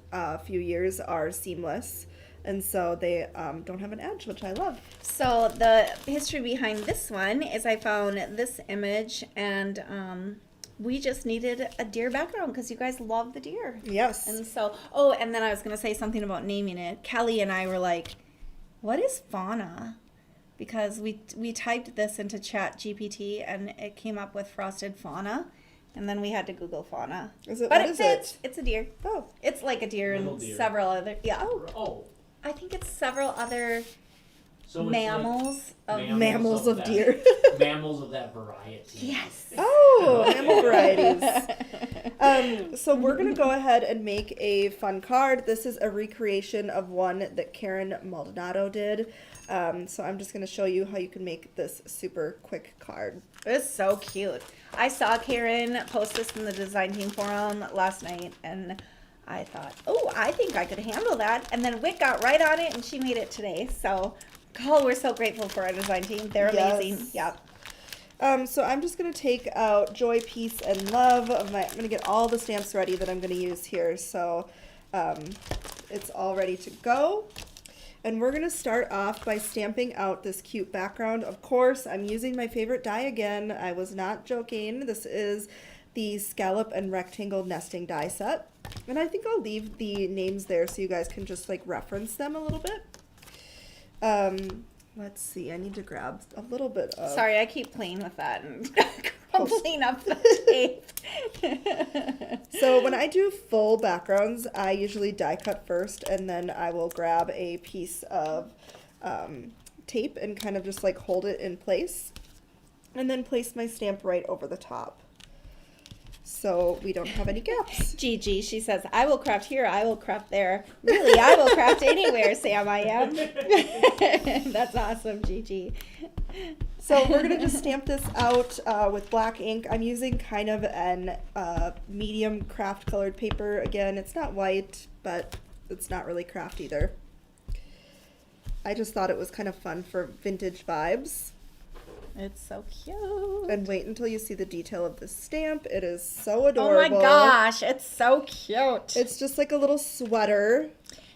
few years, are seamless. And so they don't have an edge, which I love. So the history behind this one is I found this image, and we just needed a deer background because you guys love the deer. Yes. And so, and then I was going to say something about naming it. Kelly and I were like, what is fauna? Because we typed this into Chat GPT, and it came up with Frosted Fauna. And then we had to Google fauna. What But is fits. it? It's a deer. Oh. It's like a deer Little and deer. several other, Oh, I think it's several other so it's mammals. like of Mammals of that- deer. mammals of that variety. Yes. Oh, Ooh, mammal varieties. So we're going to go ahead and make a fun card. This is a recreation of one that Karen Maldonado did. So I'm just going to show you how you can make this super quick card. It's so cute. I saw Karen post this in the design team forum last night, and I thought, oh, I think I could handle that. And then Whit got right on it, and she made it today. So, we're so grateful for our design team. They're amazing. Yep. So I'm just going to take out Joy, Peace, and Love. I'm going to get all the stamps ready that I'm going to use here. So it's all ready to go. And we're going to start off by stamping out this cute background. Of course, I'm using my favorite die again. I was not joking. This is the Scallop and Rectangle Nesting die set. And I think I'll leave the names there so you guys can just like reference them a little bit. Let's see, I need to grab a little bit of... Sorry, I keep playing with that and clean up the tape. So when I do full backgrounds, I usually die cut first, and then I will grab a piece of tape and kind of just like hold it in place, and then place my stamp right over the top, so we don't have any gaps. Gigi, she says, I will craft here, I will craft there. Really, I will craft anywhere, Sam, I am. That's awesome, Gigi. So we're going to just stamp this out with black ink. I'm using kind of an medium craft colored paper. Again, it's not white, but it's not really craft either. I just thought it was kind of fun for vintage vibes. It's so cute. And wait until you see the detail of this stamp. It is so adorable. Oh my gosh, it's so cute. It's just like a little sweater.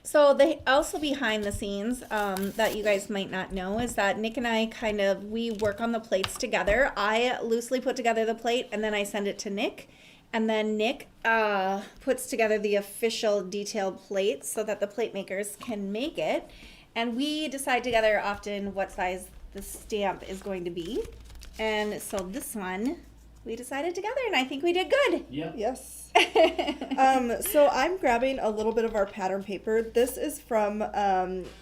So also behind the scenes that you guys might not know is that Nick and I we work on the plates together. I loosely put together the plate and then I send it to Nick. And then Nick puts together the official detailed plate so that the plate makers can make it. And we decide together often what size the stamp is going to be. And so this one we decided together and I think we did good. Yeah. Yes. So I'm grabbing a little bit of our pattern paper. This is from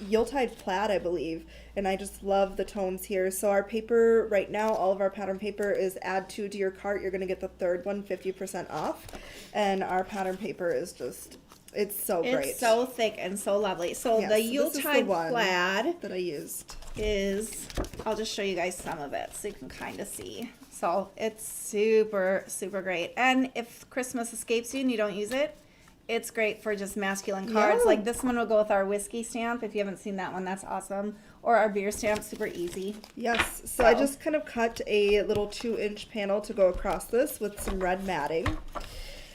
Yuletide Plaid, I believe, and I just love the tones here. So our paper right now, all of our pattern paper is add to your cart. You're going to get the third one 50% off, and our pattern paper is just, it's so great. It's so thick and so lovely. So Yes, the this is the Yuletide one Plaid that I used is, I'll just show you guys some of it so you can kind of see. So it's super, super great. And if Christmas escapes you and you don't use it, it's great for just masculine cards. Yeah. Like this one will go with our whiskey stamp. If you haven't seen that one, that's awesome. Or our beer stamp, super easy. Yes, so I just kind of cut a little 2-inch panel to go across this with some red matting.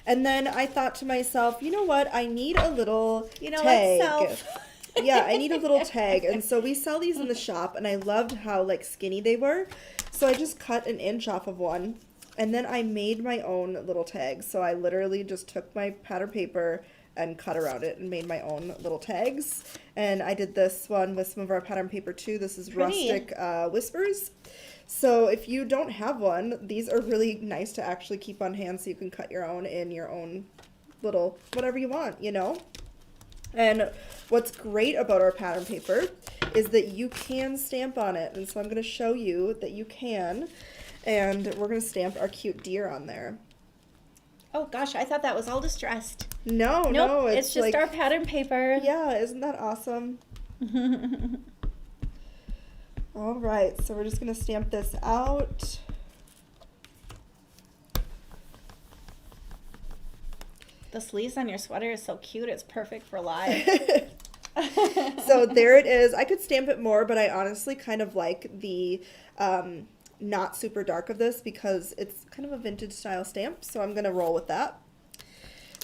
And then I thought to myself, you know what, I need a little tag. Yeah, I need a little tag. And so we sell these in the shop, and I loved how like skinny they were. So I just cut 1 inch off of one, and then I made my own little tags. So I literally just took my pattern paper and cut around it and made my own little tags. And I did this one with some of our pattern paper too. This is Pretty. Rustic Whispers. So if you don't have one, these are really nice to actually keep on hand so you can cut your own in your own little whatever you want, you know? And what's great about our pattern paper is that you can stamp on it. And so I'm going to show you that you can. And we're going to stamp our cute deer on there. Oh gosh, I thought that was all distressed. No, Nope, no. it's just like, our pattern paper. Yeah, isn't that awesome? All right, so we're just going to stamp this out. The sleeves on your sweater is so cute. It's perfect for live. So there it is. I could stamp it more, but I honestly kind of like the not super dark of this because it's kind of a vintage style stamp. So I'm going to roll with that.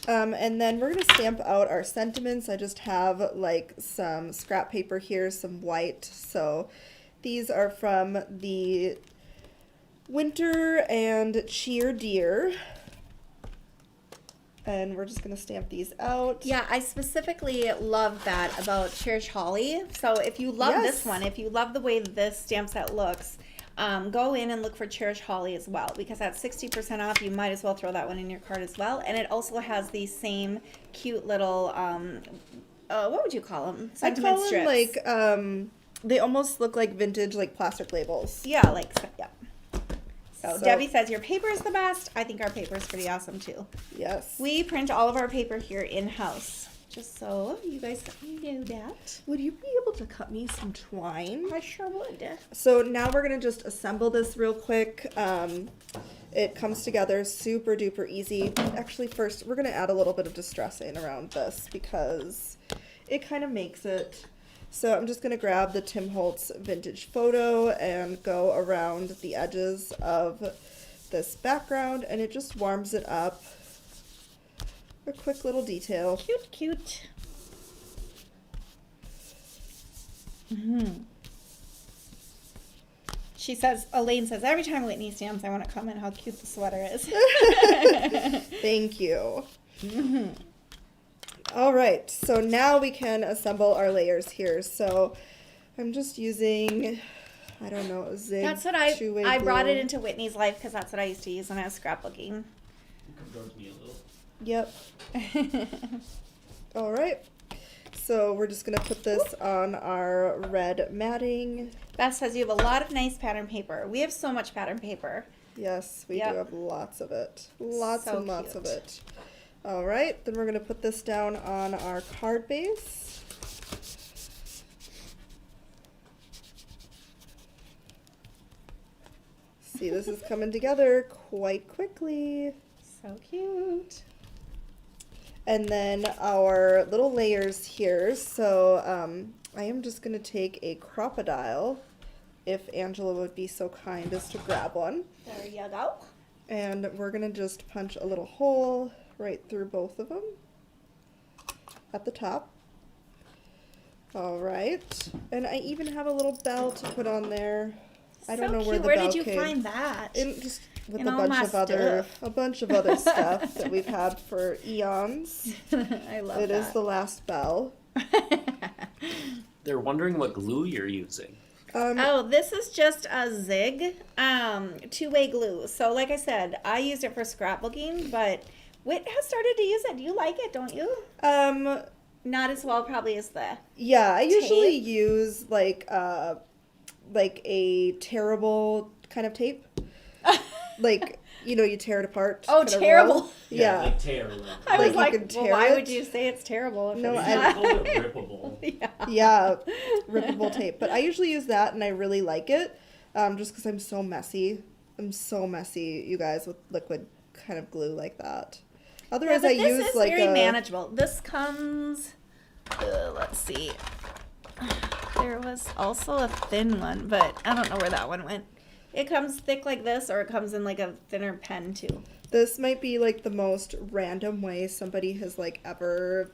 And then we're going to stamp out our sentiments. I just have like some scrap paper here, some white. So these are from the Winter and Cheer Deer. And we're just going to stamp these out. Yeah, I specifically love that about Cherish Holly. So if you love this one, if you love the way this stamp set looks, go in and look for Cherish Holly as well, because at 60% off, you might as well throw that one in your cart as well. And it also has these same cute little, what would you call them? Sentiment I call strips. them like, they almost look like vintage, like plastic labels. Yeah, like, yeah. So Debbie says your paper is the best. I think our paper is pretty awesome too. Yes. We print all of our paper here in-house, just so you guys know that. Would you be able to cut me some twine? I sure would. So now we're gonna just assemble this real quick. It comes together super duper easy. Actually, first we're gonna add a little bit of distressing around this because it kind of makes it. So I'm just gonna grab the Tim Holtz vintage photo and go around the edges of this background, and it just warms it up. A quick little detail. Cute, cute. She says, Elaine says, every time Whitney stands, I want to comment how cute the sweater is. Thank you. All right, so now we can assemble our layers here. So I'm just using, I don't know, a zig. That's what two-way I brought glue. it into Whitney's life because that's what I used to use when I was scrapbooking. You come towards me a little. Yep. All right. So we're just gonna put this on our red matting. Beth says you have a lot of nice pattern paper. We have so much pattern paper. Yes, we Yep. do have lots of it. Lots So and lots of cute. it. All right, then we're gonna put this down on our card base. See, this is coming together quite quickly. So cute. And then our little layers here. So I am just going to take a crocodile, if Angela would be so kind as to grab one. There you go. And we're going to just punch a little hole right through both of them at the top. All right. And I even have a little bell to put on there. I don't know where the Where bell did you came. find that? Just with In a all bunch my of other stuff. stuff that we've had for eons. I love It that. is the last bell. They're wondering what glue you're using. Oh, this is just a zig, two-way glue. So like I said, I used it for scrapbooking, but Whit has started to use it. Do you like it, don't you? Not as well probably as the... Yeah, I usually Tape? use like a tearable kind of tape. Like, you know, you tear it apart. Oh, kinda terrible. roll. Yeah. Like tear. I Like was you like, could well, tear why it? would you say it's terrible? If No, it's I- not? Call it rippable. Yeah. Yeah, rippable tape. But I usually use that, and I really like it, just because I'm so messy. I'm so messy, you guys, with liquid kind of glue like that. Otherwise, Yeah, I but this use is like very a manageable. This comes, let's see. There was also a thin one, but I don't know where that one went. It comes thick like this, or it comes in like a thinner pen too. This might be like the most random way somebody has like ever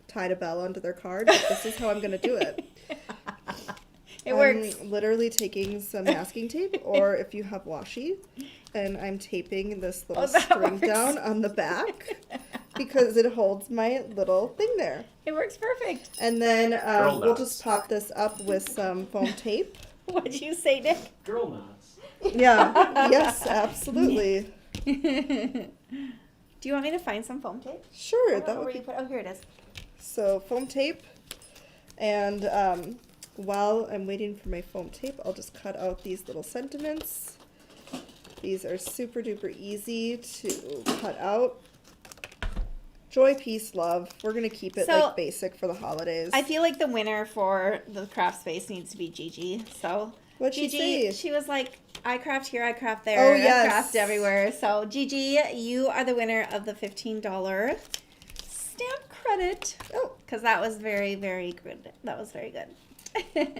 tied a bell onto their card. But this is how I'm gonna do it. It works. I'm literally taking some masking tape, or if you have washi, and I'm taping this little that string works. down on the back because it holds my little thing there. It works perfect. And then Girl we'll knots. just pop this up with some foam tape. What'd you say, Nick? Girl knots. Yeah, yes, absolutely. Do you want me to find some foam tape? Sure, I don't know that where would you be put. Oh, here it is. so foam tape. And while I'm waiting for my foam tape, I'll just cut out these little sentiments. These are super duper easy to cut out. Joy, peace, love. We're gonna keep it So, like basic for the holidays. I feel like the winner for the craft space needs to be Gigi. So What'd she Gigi, say? she was like, I craft here, I craft there, Oh, yes. I craft everywhere. So Gigi, you are the winner of the $15 stamp credit. Oh, Because that was very, very good. That was very good.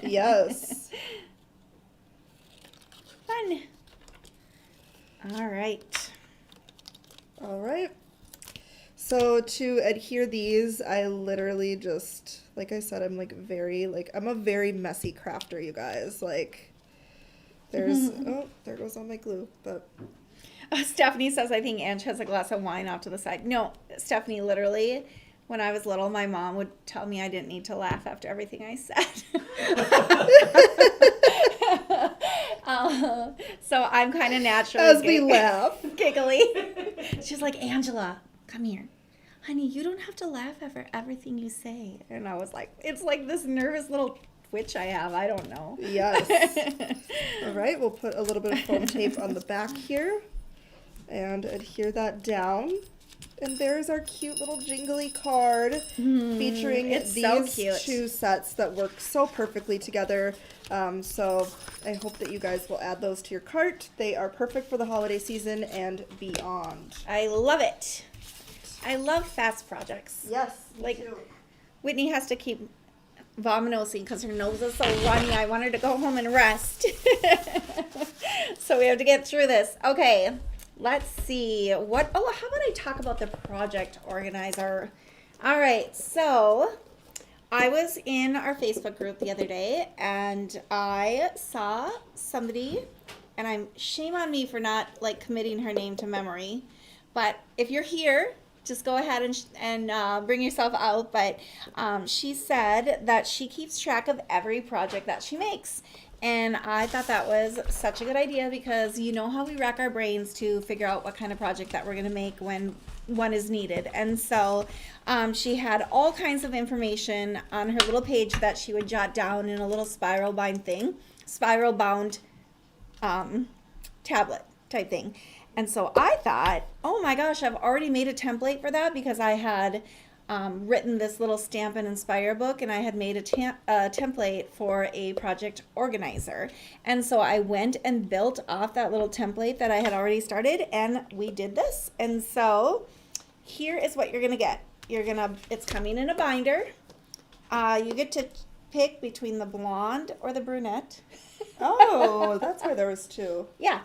yes. Fun. All right. All right. So to adhere these, I literally just, like I said, I'm a very messy crafter, you guys. Like, there's, oh, there goes all my glue, but. Stephanie says, I think Ange has a glass of wine off to the side. No, Stephanie, literally, when I was little, my mom would tell me I didn't need to laugh after everything I said. So I'm kind of naturally As we laugh. giggly. She's like, Angela, come here. Honey, you don't have to laugh after everything you say. And I was like, it's like this nervous little which I have. I don't know. Yes. All right, we'll put a little bit of foam tape on the back here and adhere that down. And there's our cute little jingly card featuring it's these so cute. 2 sets that work so perfectly together. So I hope that you guys will add those to your cart. They are perfect for the holiday season and beyond. I love it. I love fast projects. Yes, Like, Whitney has to keep vominosing because her nose is so runny. I want her to go home and rest. So we have to get through this. Okay, let's see. How about I talk about the project organizer? All right, so I was in our Facebook group the other day and I saw somebody, and shame on me for not like committing her name to memory, but if you're here, just go ahead and bring yourself out. But she said that she keeps track of every project that she makes. And I thought that was such a good idea because you know how we rack our brains to figure out what kind of project that we're going to make when one is needed. And so she had all kinds of information on her little page that she would jot down in a little spiral bound tablet type thing. And so I thought, oh my gosh, I've already made a template for that because I had written this little Stamp and Inspire book, and I had made a template for a project organizer. And so I went and built off that little template that I had already started, and we did this. And so here is what you're gonna get. It's coming in a binder. You get to pick between the blonde or the brunette. Oh, that's why there was 2. Yeah.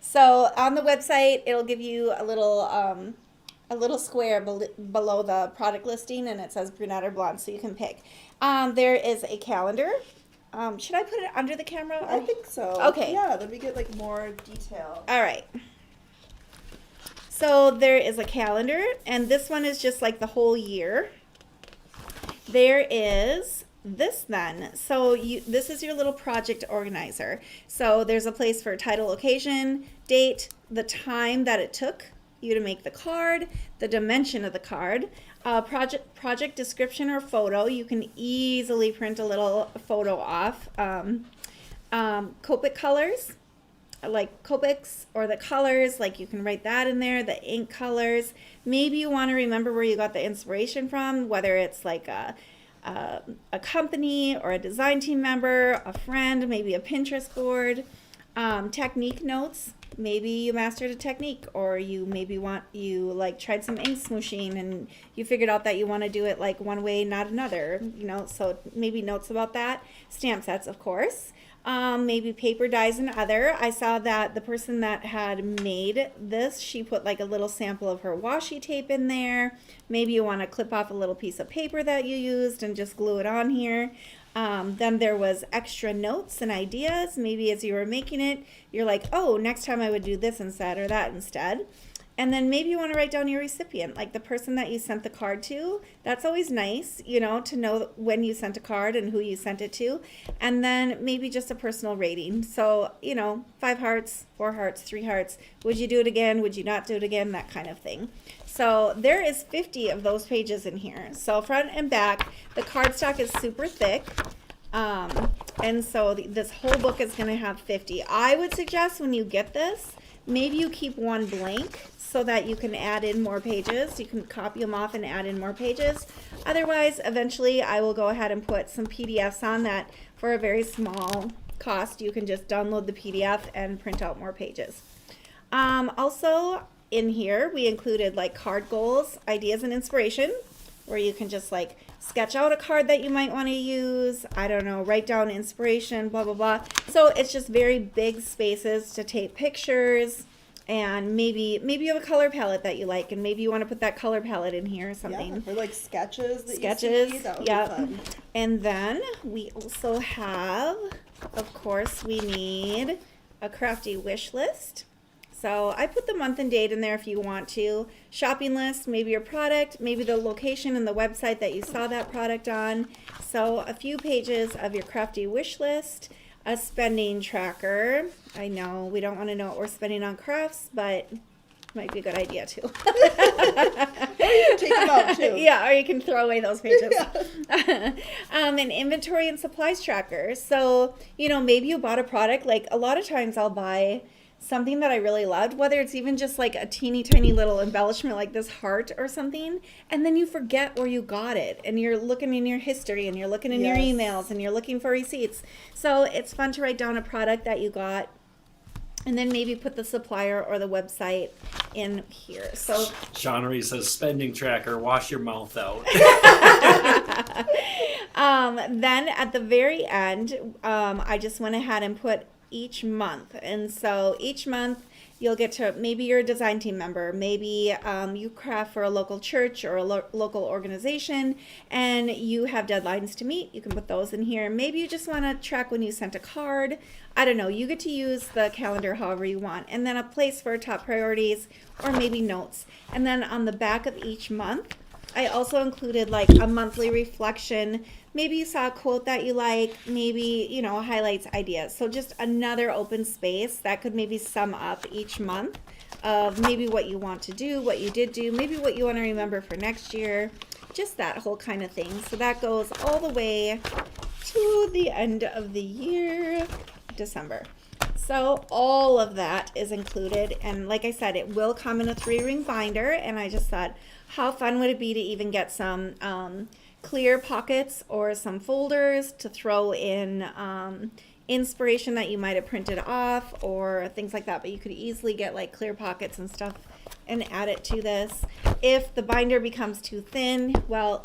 So on the website, it'll give you a little square below the product listing, and it says brunette or blonde, so you can pick. There is a calendar. Should I put it under the camera? I think so. Okay. Yeah, then we get like more detail. All right. So there is a calendar, and this one is just like the whole year. There is this then. So this is your little project organizer. So there's a place for title, location, date, the time that it took you to make the card, the dimension of the card, project description or photo. You can easily print a little photo off. Copic colors, like Copics, or the colors, like you can write that in there, the ink colors. Maybe you want to remember where you got the inspiration from, whether it's like a company or a design team member, a friend, maybe a Pinterest board. Technique notes. Maybe you mastered a technique, or you tried some ink smooshing and you figured out that you want to do it like one way, not another, so maybe notes about that. Stamp sets, of course. Maybe paper dies and other. I saw that the person that had made this, she put like a little sample of her washi tape in there. Maybe you want to clip off a little piece of paper that you used and just glue it on here. Then there was extra notes and ideas. Maybe as you were making it, you're like, oh, next time I would do this instead or that instead. And then maybe you want to write down your recipient, like the person that you sent the card to. That's always nice, to know when you sent a card and who you sent it to. And then maybe just a personal rating. So, 5 hearts, 4 hearts, 3 hearts. Would you do it again? Would you not do it again? That kind of thing. So there is 50 of those pages in here. So front and back, the cardstock is super thick. And so this whole book is going to have 50. I would suggest when you get this, maybe you keep one blank so that you can add in more pages. You can copy them off and add in more pages. Otherwise, eventually I will go ahead and put some PDFs on that for a very small cost. You can just download the PDF and print out more pages. Also in here, we included like card goals, ideas, and inspiration, where you can just like sketch out a card that you might want to use. I don't know, write down inspiration, blah, blah, blah. So it's just very big spaces to take pictures. And maybe you have a color palette that you like, and maybe you want to put that color palette in here or something. Yeah, or like sketches. Sketches, that would yeah. be fun. And then we also have, of course, we need a crafty wish list. So I put the month and date in there if you want to. Shopping list, maybe your product, maybe the location and the website that you saw that product on. So a few pages of your crafty wish list. A spending tracker. I know we don't want to know what we're spending on crafts, but Might be a good idea too. Or you can take them out too. Yeah, or you can throw away those pages. An inventory and supplies tracker. So, maybe you bought a product. Like a lot of times I'll buy something that I really loved, whether it's even just like a teeny tiny little embellishment like this heart or something, and then you forget where you got it, and you're looking in your history, and you're looking in your emails, and you're looking for receipts. So it's fun to write down a product that you got, and then maybe put the supplier or the website in here. So Seanery says spending tracker, wash your mouth out. then at the very end, I just went ahead and put each month. And so each month you'll get to, maybe you're a design team member, maybe you craft for a local church or a local organization, and you have deadlines to meet. You can put those in here. Maybe you just want to track when you sent a card. I don't know. You get to use the calendar however you want. And then a place for top priorities or maybe notes. And then on the back of each month, I also included like a monthly reflection. Maybe you saw a quote that you like, maybe, highlights, ideas. So just another open space that could maybe sum up each month of maybe what you want to do, what you did do, maybe what you want to remember for next year, just that whole kind of thing. So that goes all the way to the end of the year, December. So all of that is included. And like I said, it will come in a 3-ring binder. And I just thought, how fun would it be to even get some clear pockets or some folders to throw in inspiration that you might have printed off or things like that. But you could easily get like clear pockets and stuff and add it to this. If the binder becomes too thin, well,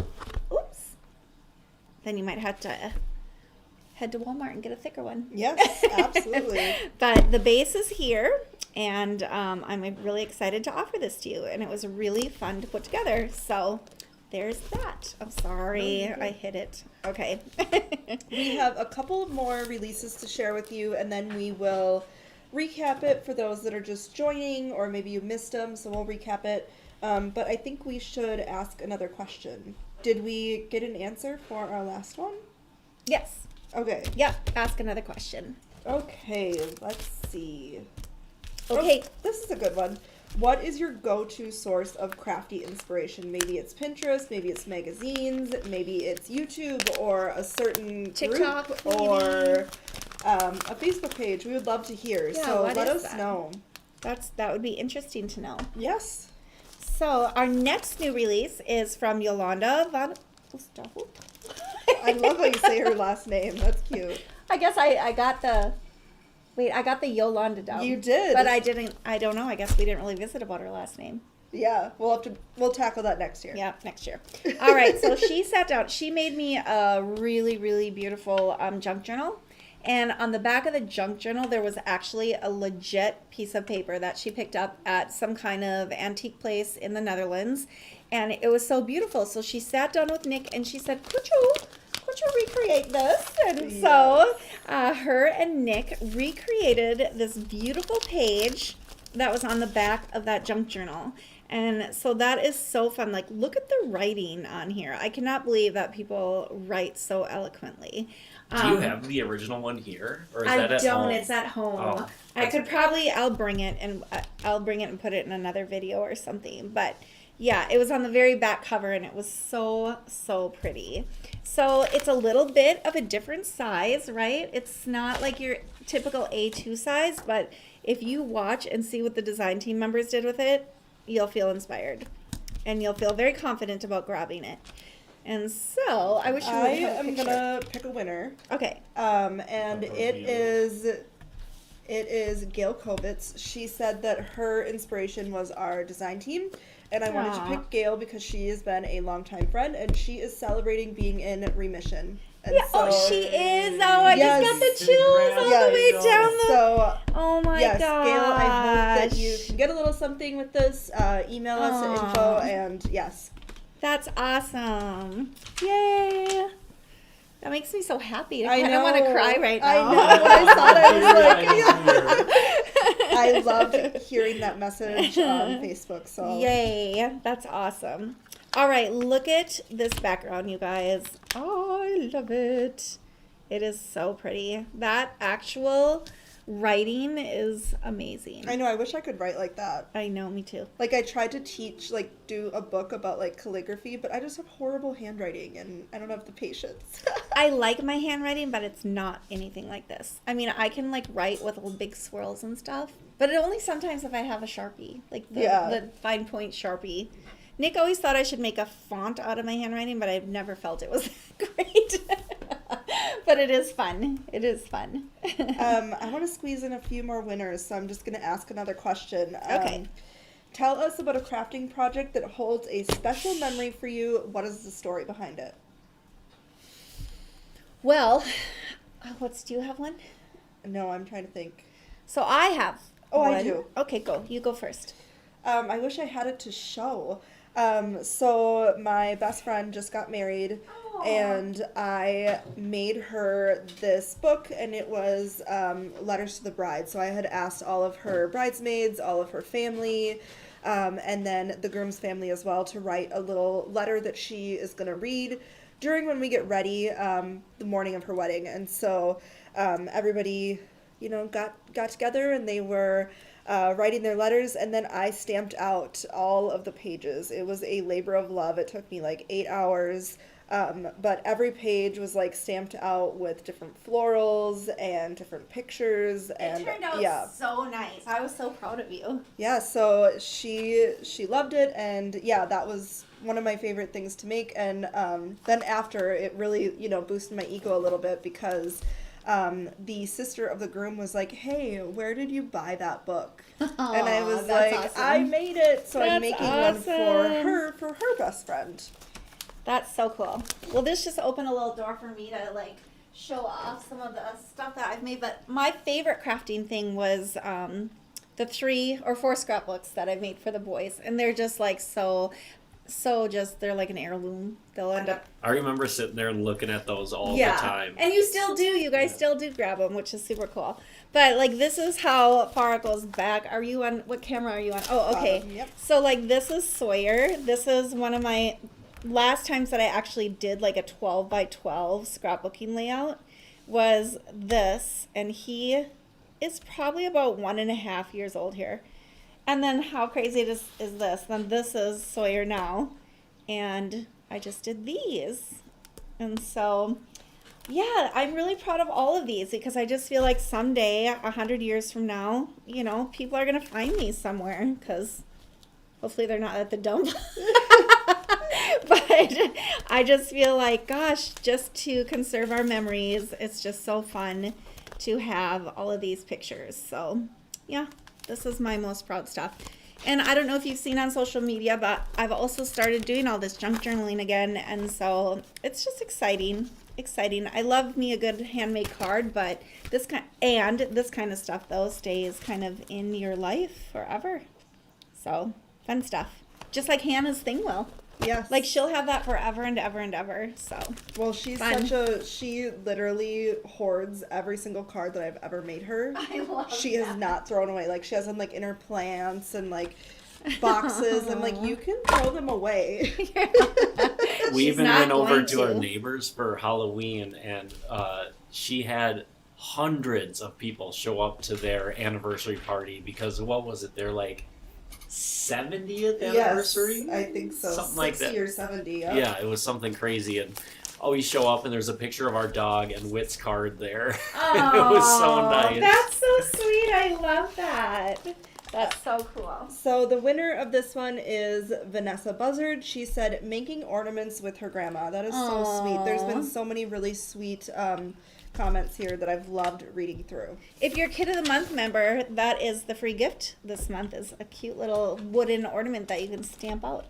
oops, then you might have to head to Walmart and get a thicker one. Yes, absolutely. But the base is here, and I'm really excited to offer this to you. And it was really fun to put together. So there's that. I'm sorry, I hit it. Okay. We have a couple more releases to share with you, and then we will recap it for those that are just joining, or maybe you missed them, so we'll recap it. But I think we should ask another question. Did we get an answer for our last one? Yes. Okay. Yep. Ask another question. Okay, let's see. Okay. Oh, this is a good one. What is your go-to source of crafty inspiration? Maybe it's Pinterest, maybe it's magazines, maybe it's YouTube, or a certain TikTok, group, or a Facebook page. We would love to hear. Yeah, So what let is us that? know. That would be interesting to know. Yes. So our next new release is from Yolanda Van Oosterhout. I love how you say her last name. That's cute. I guess I got the Yolanda down. You did. But I don't know. I guess we didn't really visit about her last name. Yeah, we'll tackle that next year. Yeah, next year. All right, so she sat down. She made me a really, really beautiful junk journal. And on the back of the junk journal, there was actually a legit piece of paper that she picked up at some kind of antique place in the Netherlands. And it was so beautiful. So she sat down with Nick and she said, could you recreate this? And so her and Nick recreated this beautiful page that was on the back of that junk journal. And so that is so fun. Like, look at the writing on here. I cannot believe that people write so eloquently. Do you have the original one here, or is I that at don't. home? It's at home. Oh, I could probably. I'll bring it and put it in another video or something. But yeah, it was on the very back cover, and it was so pretty. So it's a little bit of a different size, right? It's not like your typical A2 size, but if you watch and see what the design team members did with it, you'll feel inspired, and you'll feel very confident about grabbing it. And so I wish you would have a am picture. gonna pick a winner. Okay. And it is Gail Kovitz. She said that her inspiration was our design team, and I wanted to Aw. pick Gail because she has been a longtime friend, and she is celebrating being in remission. And Yeah, she is. Oh, I Yes. just got the chills all the way down the. So Oh my yes, gosh. Gail, I hope that you can get a little something with this. Email us at Aw. info, and yes. That's awesome. Yay. That makes me so happy. I I kind of want to know. cry right I now. know. When I saw that, I was like, Yeah. I loved hearing that message on Facebook. So Yay. That's awesome. All right, look at this background, you guys. Oh, I love it. It is so pretty. That actual Writing is amazing. I know, I wish I could write like that. I know, me too. Like, I tried to teach, like, do a book about, like, calligraphy, but I just have horrible handwriting, and I don't have the patience. I like my handwriting, but it's not anything like this. I mean, I can, like, write with little big swirls and stuff, but it only sometimes if I have a Sharpie, like the fine point Sharpie. Nick always thought I should make a font out of my handwriting, but I've never felt it was that great. But it is fun. It is fun. I want to squeeze in a few more winners, so I'm just going to ask another question. Okay. Tell us about a crafting project that holds a special memory for you. What is the story behind it? Well, do you have one? No, I'm trying to think. So I have. Oh, one. I do. Okay, go. You go first. I wish I had it to show. So my best friend just got married, and I made her this book, and it was Letters to the Bride. So I had asked all of her bridesmaids, all of her family, and then the groom's family as well, to write a little letter that she is going to read during when we get ready the morning of her wedding. And so everybody, got together, and they were writing their letters, and then I stamped out all of the pages. It was a labor of love. It took me like 8 hours, but every page was like stamped out with different florals and different pictures. And It turned out so nice. I was so proud of you. yeah, so she loved it, and yeah, that was one of my favorite things to make. And then after, it really boosted my ego a little bit, because the sister of the groom was like, "Hey, where did you buy that book?" And I was like, awesome. "I made it." So I'm That's making awesome. one for her best friend. That's so cool. Well, this just opened a little door for me to like show off some of the stuff that I've made. But my favorite crafting thing was the 3 or 4 scrapbooks that I made for the boys, and they're just like they're like an heirloom. They'll end up. I remember sitting there and looking at those all Yeah, the time. and you still do. You guys still do grab them, which is super cool. But like, this is how far it goes back. Are you on? What camera are you on? Oh, okay. Yep. So like, this is Sawyer. This is one of my last times that I actually did like a 12 by 12 scrapbooking layout. Was this, and he is probably about 1.5 years old here. And then how crazy is this? Then this is Sawyer now, and I just did these. And so, yeah, I'm really proud of all of these, because I just feel like someday, 100 years from now, people are going to find these somewhere, because hopefully they're not at the dump. But I just feel like, gosh, just to conserve our memories, it's just so fun to have all of these pictures. So, yeah. This is my most proud stuff. And I don't know if you've seen on social media, but I've also started doing all this junk journaling again. And so it's just exciting. I love me a good handmade card, but this kind of stuff, though, stays kind of in your life forever. So fun stuff. Just like Hannah's thing will. Yes. Like, she'll have that forever and ever and ever. So, well, she's fun. she literally hoards every single card that I've ever made her. I love She that. has not thrown away. Like, she has them like in her plants and like boxes, and like, you can throw them away. We She's even not went over going to our to. neighbors for Halloween, and she had hundreds of people show up to their anniversary party, because what was it? They're like 70th anniversary? Yes, I think so. Something like 60 that. or 70. Yeah, it was something crazy, and we show up and there's a picture of our dog and Whit's card there. It was so nice. That's so sweet. I love that. That's so cool. So the winner of this one is Vanessa Buzzard. She said making ornaments with her grandma. That is so sweet. There's been so many really sweet comments here that I've loved reading through. If you're Kid of the Month member, that is the free gift this month, is a cute little wooden ornament that you can stamp out.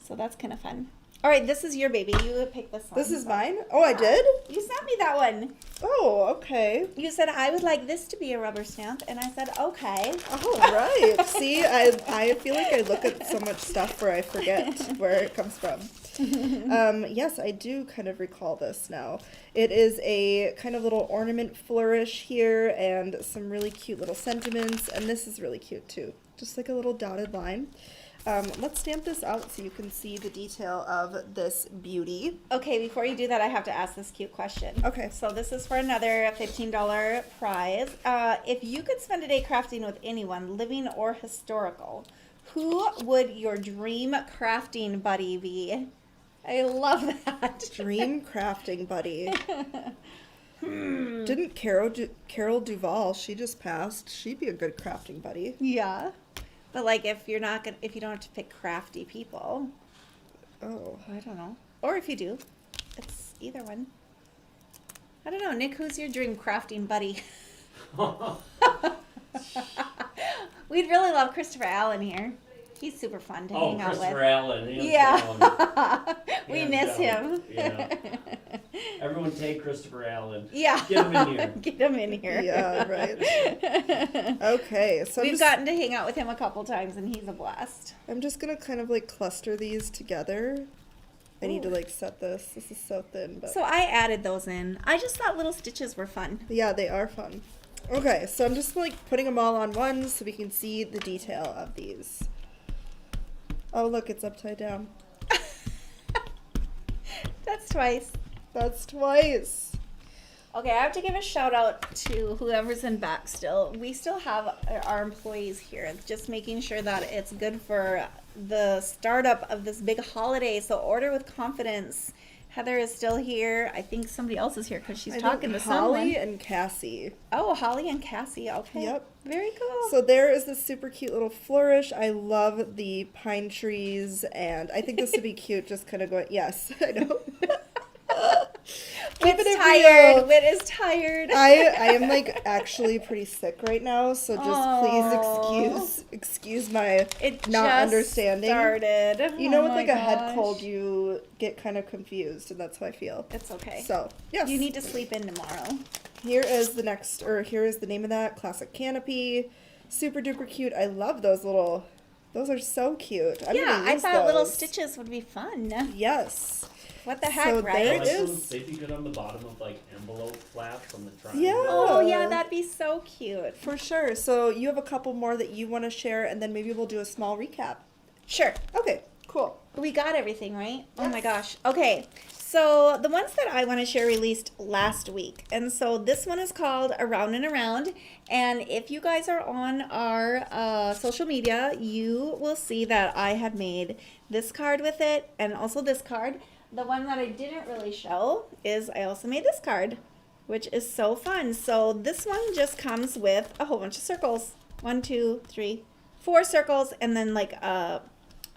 So that's kind of fun. All right, this is your baby. You pick this one. This is mine? Oh, I did? You sent me that one. Oh, okay. You said, I would like this to be a rubber stamp. And I said, okay. Oh, right. See, I feel like I look at so much stuff where I forget where it comes from. Yes, I do kind of recall this now. It is a kind of little ornament flourish here and some really cute little sentiments. And this is really cute too. Just like a little dotted line. Let's stamp this out so you can see the detail of this beauty. Okay, before you do that, I have to ask this cute question. Okay. So this is for another $15 prize. If you could spend a day crafting with anyone, living or historical, who would your dream crafting buddy be? I love that. Dream crafting buddy. Didn't Carol Duvall, she just passed. She'd be a good crafting buddy. Yeah. But like if you don't have to pick crafty people. Oh. I don't know. Or if you do. It's either one. I don't know. Nick, who's your dream crafting buddy? We'd really love Christopher Allen here. He's super fun to hang out with. Christopher Allen. hands Yeah. down. We Hands miss down. him. Yeah. Everyone take Christopher Allen. Yeah. Get him in here. Get him in here. Yeah, right. Okay, so We've gotten to hang out with him a couple times and he's a blast. I'm just gonna kind of like cluster these together. I need to like set this. This is so thin, but So I added those in. I just thought little stitches were fun. yeah, they are fun. Okay, so I'm just like putting them all on one so we can see the detail of these. Oh, look, it's upside down. That's twice. That's twice. Okay, I have to give a shout out to whoever's in back still. We still have our employees here, just making sure that it's good for the startup of this big holiday. So order with confidence. Heather is still here. I think somebody else is here because she's talking to Holly someone. and Cassie. Oh, Holly and Cassie. Okay. Yep. Very cool. So there is this super cute little flourish. I love the pine trees, and I think this would be cute. Just kind of going. Yes, I know. Keeping Whit's it tired. real. Whit is tired. I am like actually pretty sick right now, so just please excuse my It not just understanding. started. You know, Oh with my like a head gosh. cold, you get kind of confused, and that's how I feel. It's okay. So yes, You need to sleep in tomorrow. Here is the next, or here is the name of that classic canopy. Super duper cute. I love those little. Those are so cute. I'm Yeah, gonna I use thought little those. stitches would be fun. Yes. What the heck, So right? there I it like is. some safety good on the bottom of like envelope flap from the triangle. Yeah. Oh, yeah, that'd be so cute. For sure. So you have a couple more that you want to share, and then maybe we'll do a small recap. Sure. Okay. Cool. We got everything, right? Oh my Yes. gosh. Okay. So the ones that I want to share released last week. And so this one is called Around and Around. And if you guys are on our social media, you will see that I had made this card with it and also this card. The one that I didn't really show is I also made this card, which is so fun. So this one just comes with a whole bunch of circles. 1, 2, 3, 4 circles, and then like a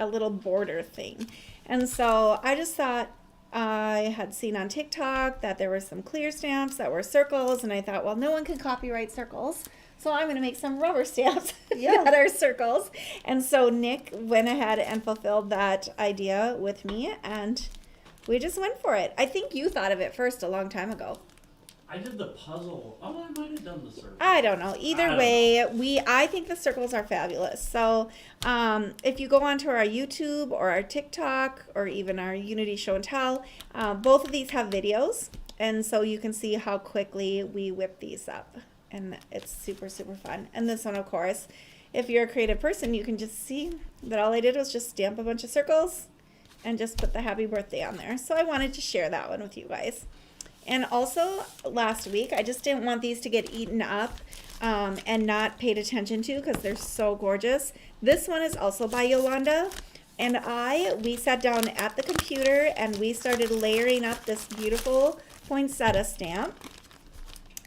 little border thing. And so I just thought I had seen on TikTok that there were some clear stamps that were circles, and I thought, well, no one can copyright circles, so I'm going to make some rubber stamps Yeah. that are circles. And so Nick went ahead and fulfilled that idea with me, and we just went for it. I think you thought of it first a long time ago. I did the puzzle. Oh, I might have done the circle. I don't know. Either I don't way, I think the circles are fabulous. So if you go onto our YouTube or our TikTok or even our Unity Show and Tell, both of these have videos. And so you can see how quickly we whip these up. And it's super, super fun. And this one, of course, if you're a creative person, you can just see that all I did was just stamp a bunch of circles and just put the happy birthday on there. So I wanted to share that one with you guys. And also, last week, I just didn't want these to get eaten up and not paid attention to because they're so gorgeous. This one is also by Yolanda. And we sat down at the computer and we started layering up this beautiful poinsettia stamp.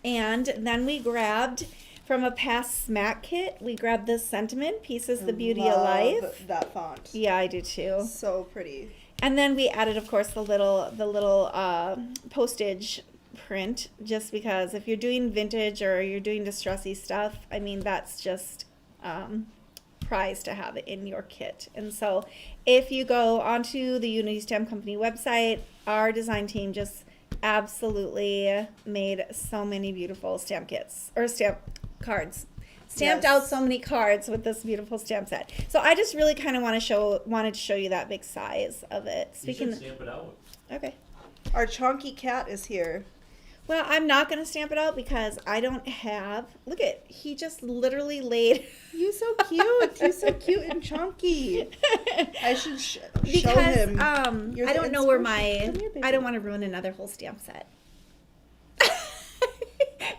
And then we grabbed, from a past smack kit, we grabbed this sentiment, Pieces the Beauty of Life. Love that font. Yeah, I do too. So pretty. And then we added, of course, the little postage print, just because if you're doing vintage or you're doing distressy stuff, I mean, that's just prize to have it in your kit. And so if you go onto the Unity Stamp Company website, our design team just absolutely made so many beautiful stamp kits, or stamp cards. Stamped Yes. out so many cards with this beautiful stamp set. So I just really kind of wanted to show you that big size of it. You should stamp it out. Okay. Our chonky cat is here. Well, I'm not going to stamp it out because I don't have. Look at, he just literally laid. You're so cute. You're so cute and chunky. I should show Because him. You're I the don't know where inspiration. my. Come here, baby. I don't want to ruin another whole stamp set.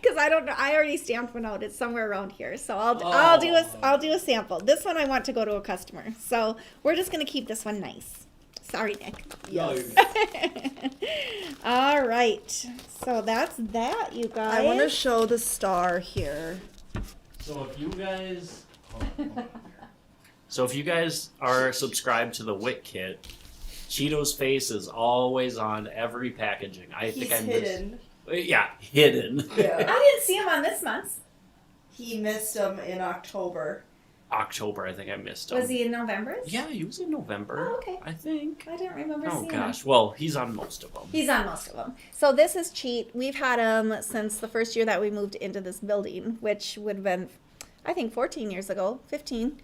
Because I don't know. I already stamped one out. It's somewhere around here, so I'll do a sample. This one I want to go to a customer, so we're just going to keep this one nice. Sorry, Nick. No, All right. So that's that, you guys. I want to show the star here. so if you guys, So if you guys are subscribed to the Whit kit, Cheeto's face is always on every packaging. I He's think I hidden. missed. Yeah, hidden. Yeah. I didn't see him on this month's. He missed them in October. October, I think I missed him. Was he in November? Yeah, he was in November. Oh, okay. I think. I didn't remember Oh seeing gosh. him. Well, he's on most of them. He's on most of them. So this is Cheat. We've had him since the first year that we moved into this building, which would have been, I think, 14 years ago. 15.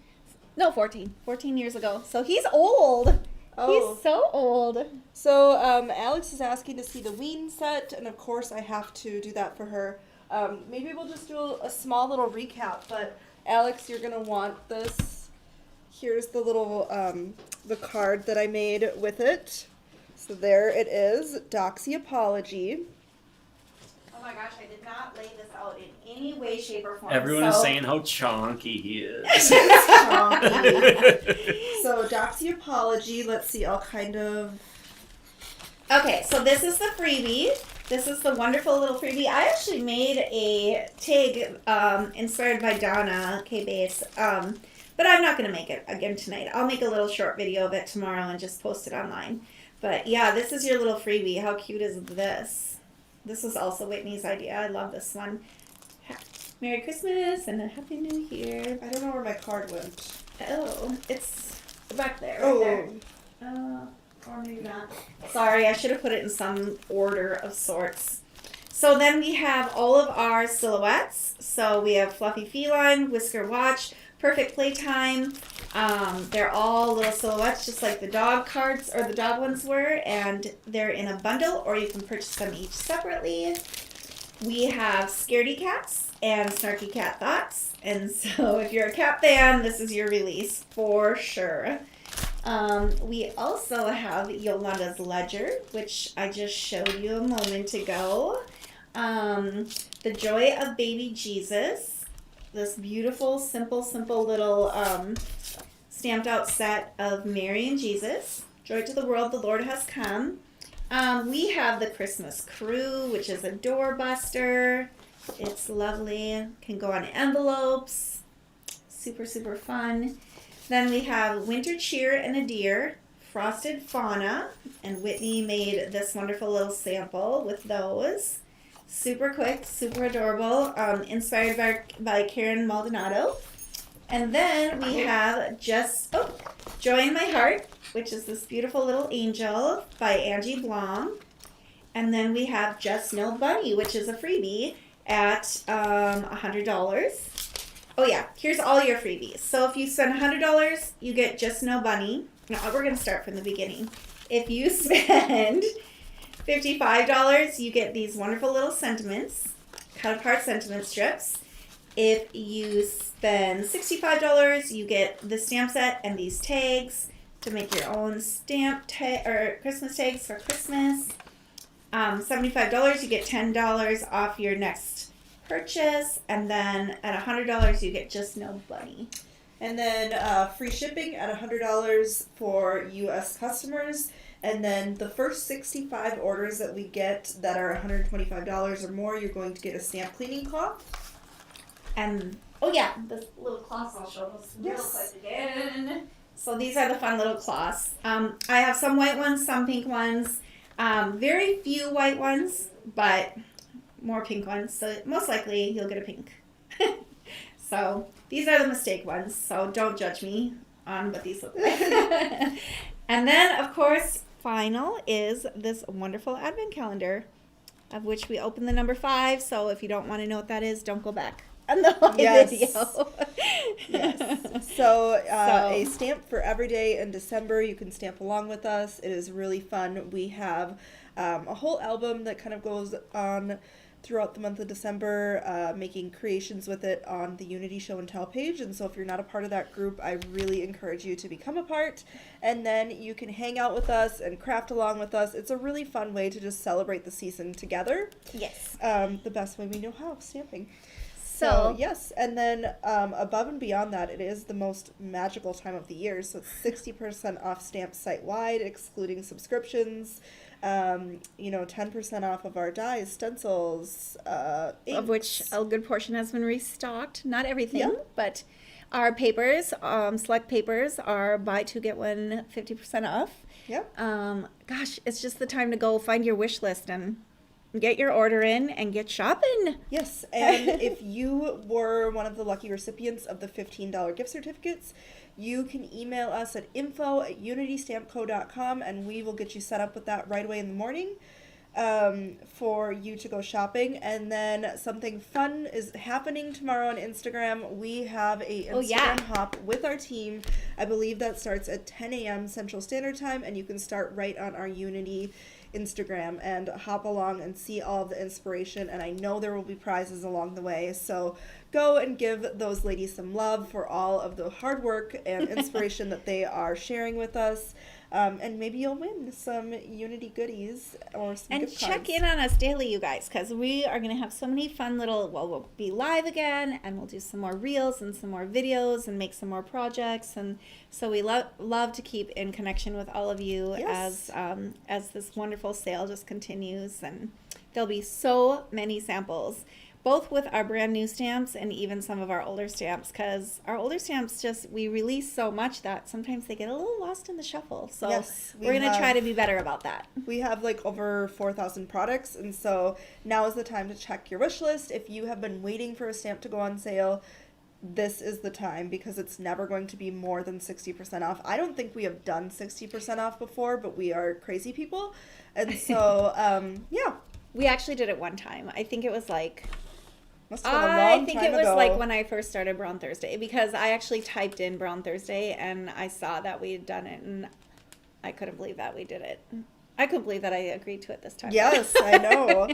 No, 14. 14 years ago. So he's old. Oh. He's so old. So Alex is asking to see the Ween set, and of course I have to do that for her. Maybe we'll just do a small little recap, but Alex, you're gonna want this. Here's the little the card that I made with it. So there it is, Doxy Apology. Oh my gosh, I did not lay this out in any way, shape, or form. Everyone is saying how chonky he is. So Doxy Apology, let's see, I'll kind of... Okay, so this is the freebie. This is the wonderful little freebie. I actually made a tag inspired by Donna K. Bass, but I'm not going to make it again tonight. I'll make a little short video of it tomorrow and just post it online. But yeah, this is your little freebie. How cute is this? This was also Whitney's idea. I love this one. Merry Christmas and a Happy New Year. I don't know where my card went. Oh, it's back there. Right Oh, there. Or maybe not. Sorry, I should have put it in some order of sorts. So then we have all of our silhouettes. So we have Fluffy Feline, Whisker Watch, Perfect Playtime. They're all little silhouettes, just like the dog cards or the dog ones were, and they're in a bundle, or you can purchase them each separately. We have Scaredy Cats and Snarky Cat Thoughts, and so if you're a cat fan, this is your release for sure. We also have Yolanda's Ledger, which I just showed you a moment ago. The Joy of Baby Jesus, this beautiful, simple little stamped out set of Mary and Jesus. Joy to the world, the Lord has come. We have the Christmas Crew, which is a doorbuster. It's lovely. Can go on envelopes. Super fun. Then we have Winter Cheer and a Deer, Frosted Fauna, and Whitney made this wonderful little sample with those. Super quick, super adorable, inspired by Karen Maldonado. And then we have Joy in My Heart, which is this beautiful little angel by Angie Blom. And then we have Just No Bunny, which is a freebie at $100. Oh yeah, here's all your freebies. So if you spend $100, you get Just No Bunny. No, we're going to start from the beginning. If you spend $55, you get these wonderful little sentiments, cut apart sentiment strips. If you spend $65, you get the stamp set and these tags to make your own or Christmas tags for Christmas. $75, you get $10 off your next purchase, and then at $100 you get Just No Bunny. And then free shipping at $100 for U.S. customers. And then the first 65 orders that we get that are $125 or more, you're going to get a stamp cleaning cloth. And, oh yeah, the little cloths I'll show those real Yes. quick again. So these are the fun little cloths. I have some white ones, some pink ones. Very few white ones, but more pink ones. So most likely you'll get a pink. So these are the mistake ones. So don't judge me on what these look like. And then, of course, final is this wonderful advent calendar, of which we open the number 5. So if you don't want to know what that is, don't go back on the whole video. Yes. So a stamp for every day in December. You can stamp along with us. It is really fun. We have a whole album that kind of goes on throughout the month of December, making creations with it on the Unity Show and Tell page. And so if you're not a part of that group, I really encourage you to become a part. And then you can hang out with us and craft along with us. It's a really fun way to just celebrate the season together. Yes. The best way we know how, stamping. So yes, and then above and beyond that, it is the most magical time of the year. So it's 60% off stamps site-wide, excluding subscriptions. 10% off of our dies, stencils, inks. of which a good portion has been restocked. Not everything, Yeah. but our papers, select papers, are buy two get one 50% off. Yep. Gosh, it's just the time to go find your wish list and get your order in and get shopping. Yes, and if you were one of the lucky recipients of the $15 gift certificates, you can email us at info@unitystampco.com and we will get you set up with that right away in the morning for you to go shopping. And then something fun is happening tomorrow on Instagram. We have a Instagram hop with our team. I believe that starts at 10 a.m. Central Standard Time, and you can start right on our Unity Instagram and hop along and see all of the inspiration. And I know there will be prizes along the way, so go and give those ladies some love for all of the hard work and inspiration that they are sharing with us. And maybe you'll win some Unity goodies or some And gift cards. check in on us daily, you guys, because we are going to have so many fun we'll be live again, and we'll do some more reels and some more videos and make some more projects. And so we love to keep in connection with all of you Yes. as this wonderful sale just continues. And there'll be so many samples, both with our brand new stamps and even some of our older stamps, because our older stamps we release so much that sometimes they get a little lost in the shuffle. So Yes, we're going to try to be better about that. We have like over 4,000 products, and so now is the time to check your wish list. If you have been waiting for a stamp to go on sale, this is the time, because it's never going to be more than 60% off. I don't think we have done 60% off before, but we are crazy people. And so, yeah. We actually did it one time. I think it was like... Must have been a I long think time it was ago. like when I first started Brown Thursday, because I actually typed in Brown Thursday and I saw that we had done it, and I couldn't believe that we did it. I couldn't believe that I agreed to it this time. Yes, I know.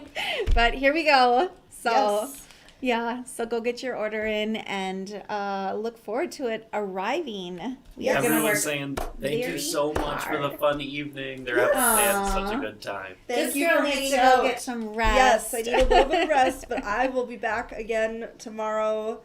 But here we go. So Yes. yeah, so go get your order in and look forward to it arriving. We are gonna Everyone's work saying thank you very so much for the hard. fun evening. They had such a Aw. good time. Thank This you girl for needs hanging to out. go get some rest. Yes, I need a little bit of rest, but I will be back again tomorrow,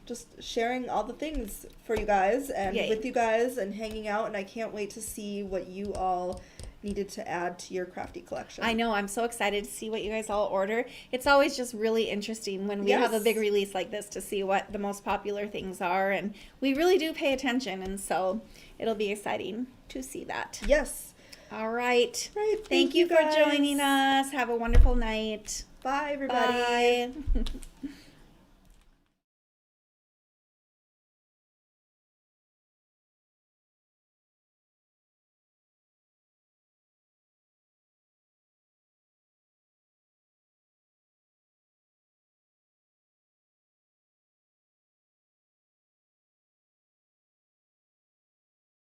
just sharing all the things for you guys and Yay. with you guys and hanging out, and I can't wait to see what you all needed to add to your crafty collection. I know. I'm so excited to see what you guys all order. It's always just really interesting when we have a Yes. big release like this to see what the most popular things are. And we really do pay attention. And so it'll be exciting to see that. Yes. All right. Right. Thank you for guys. joining us. Have a wonderful night. Bye, everybody. Bye.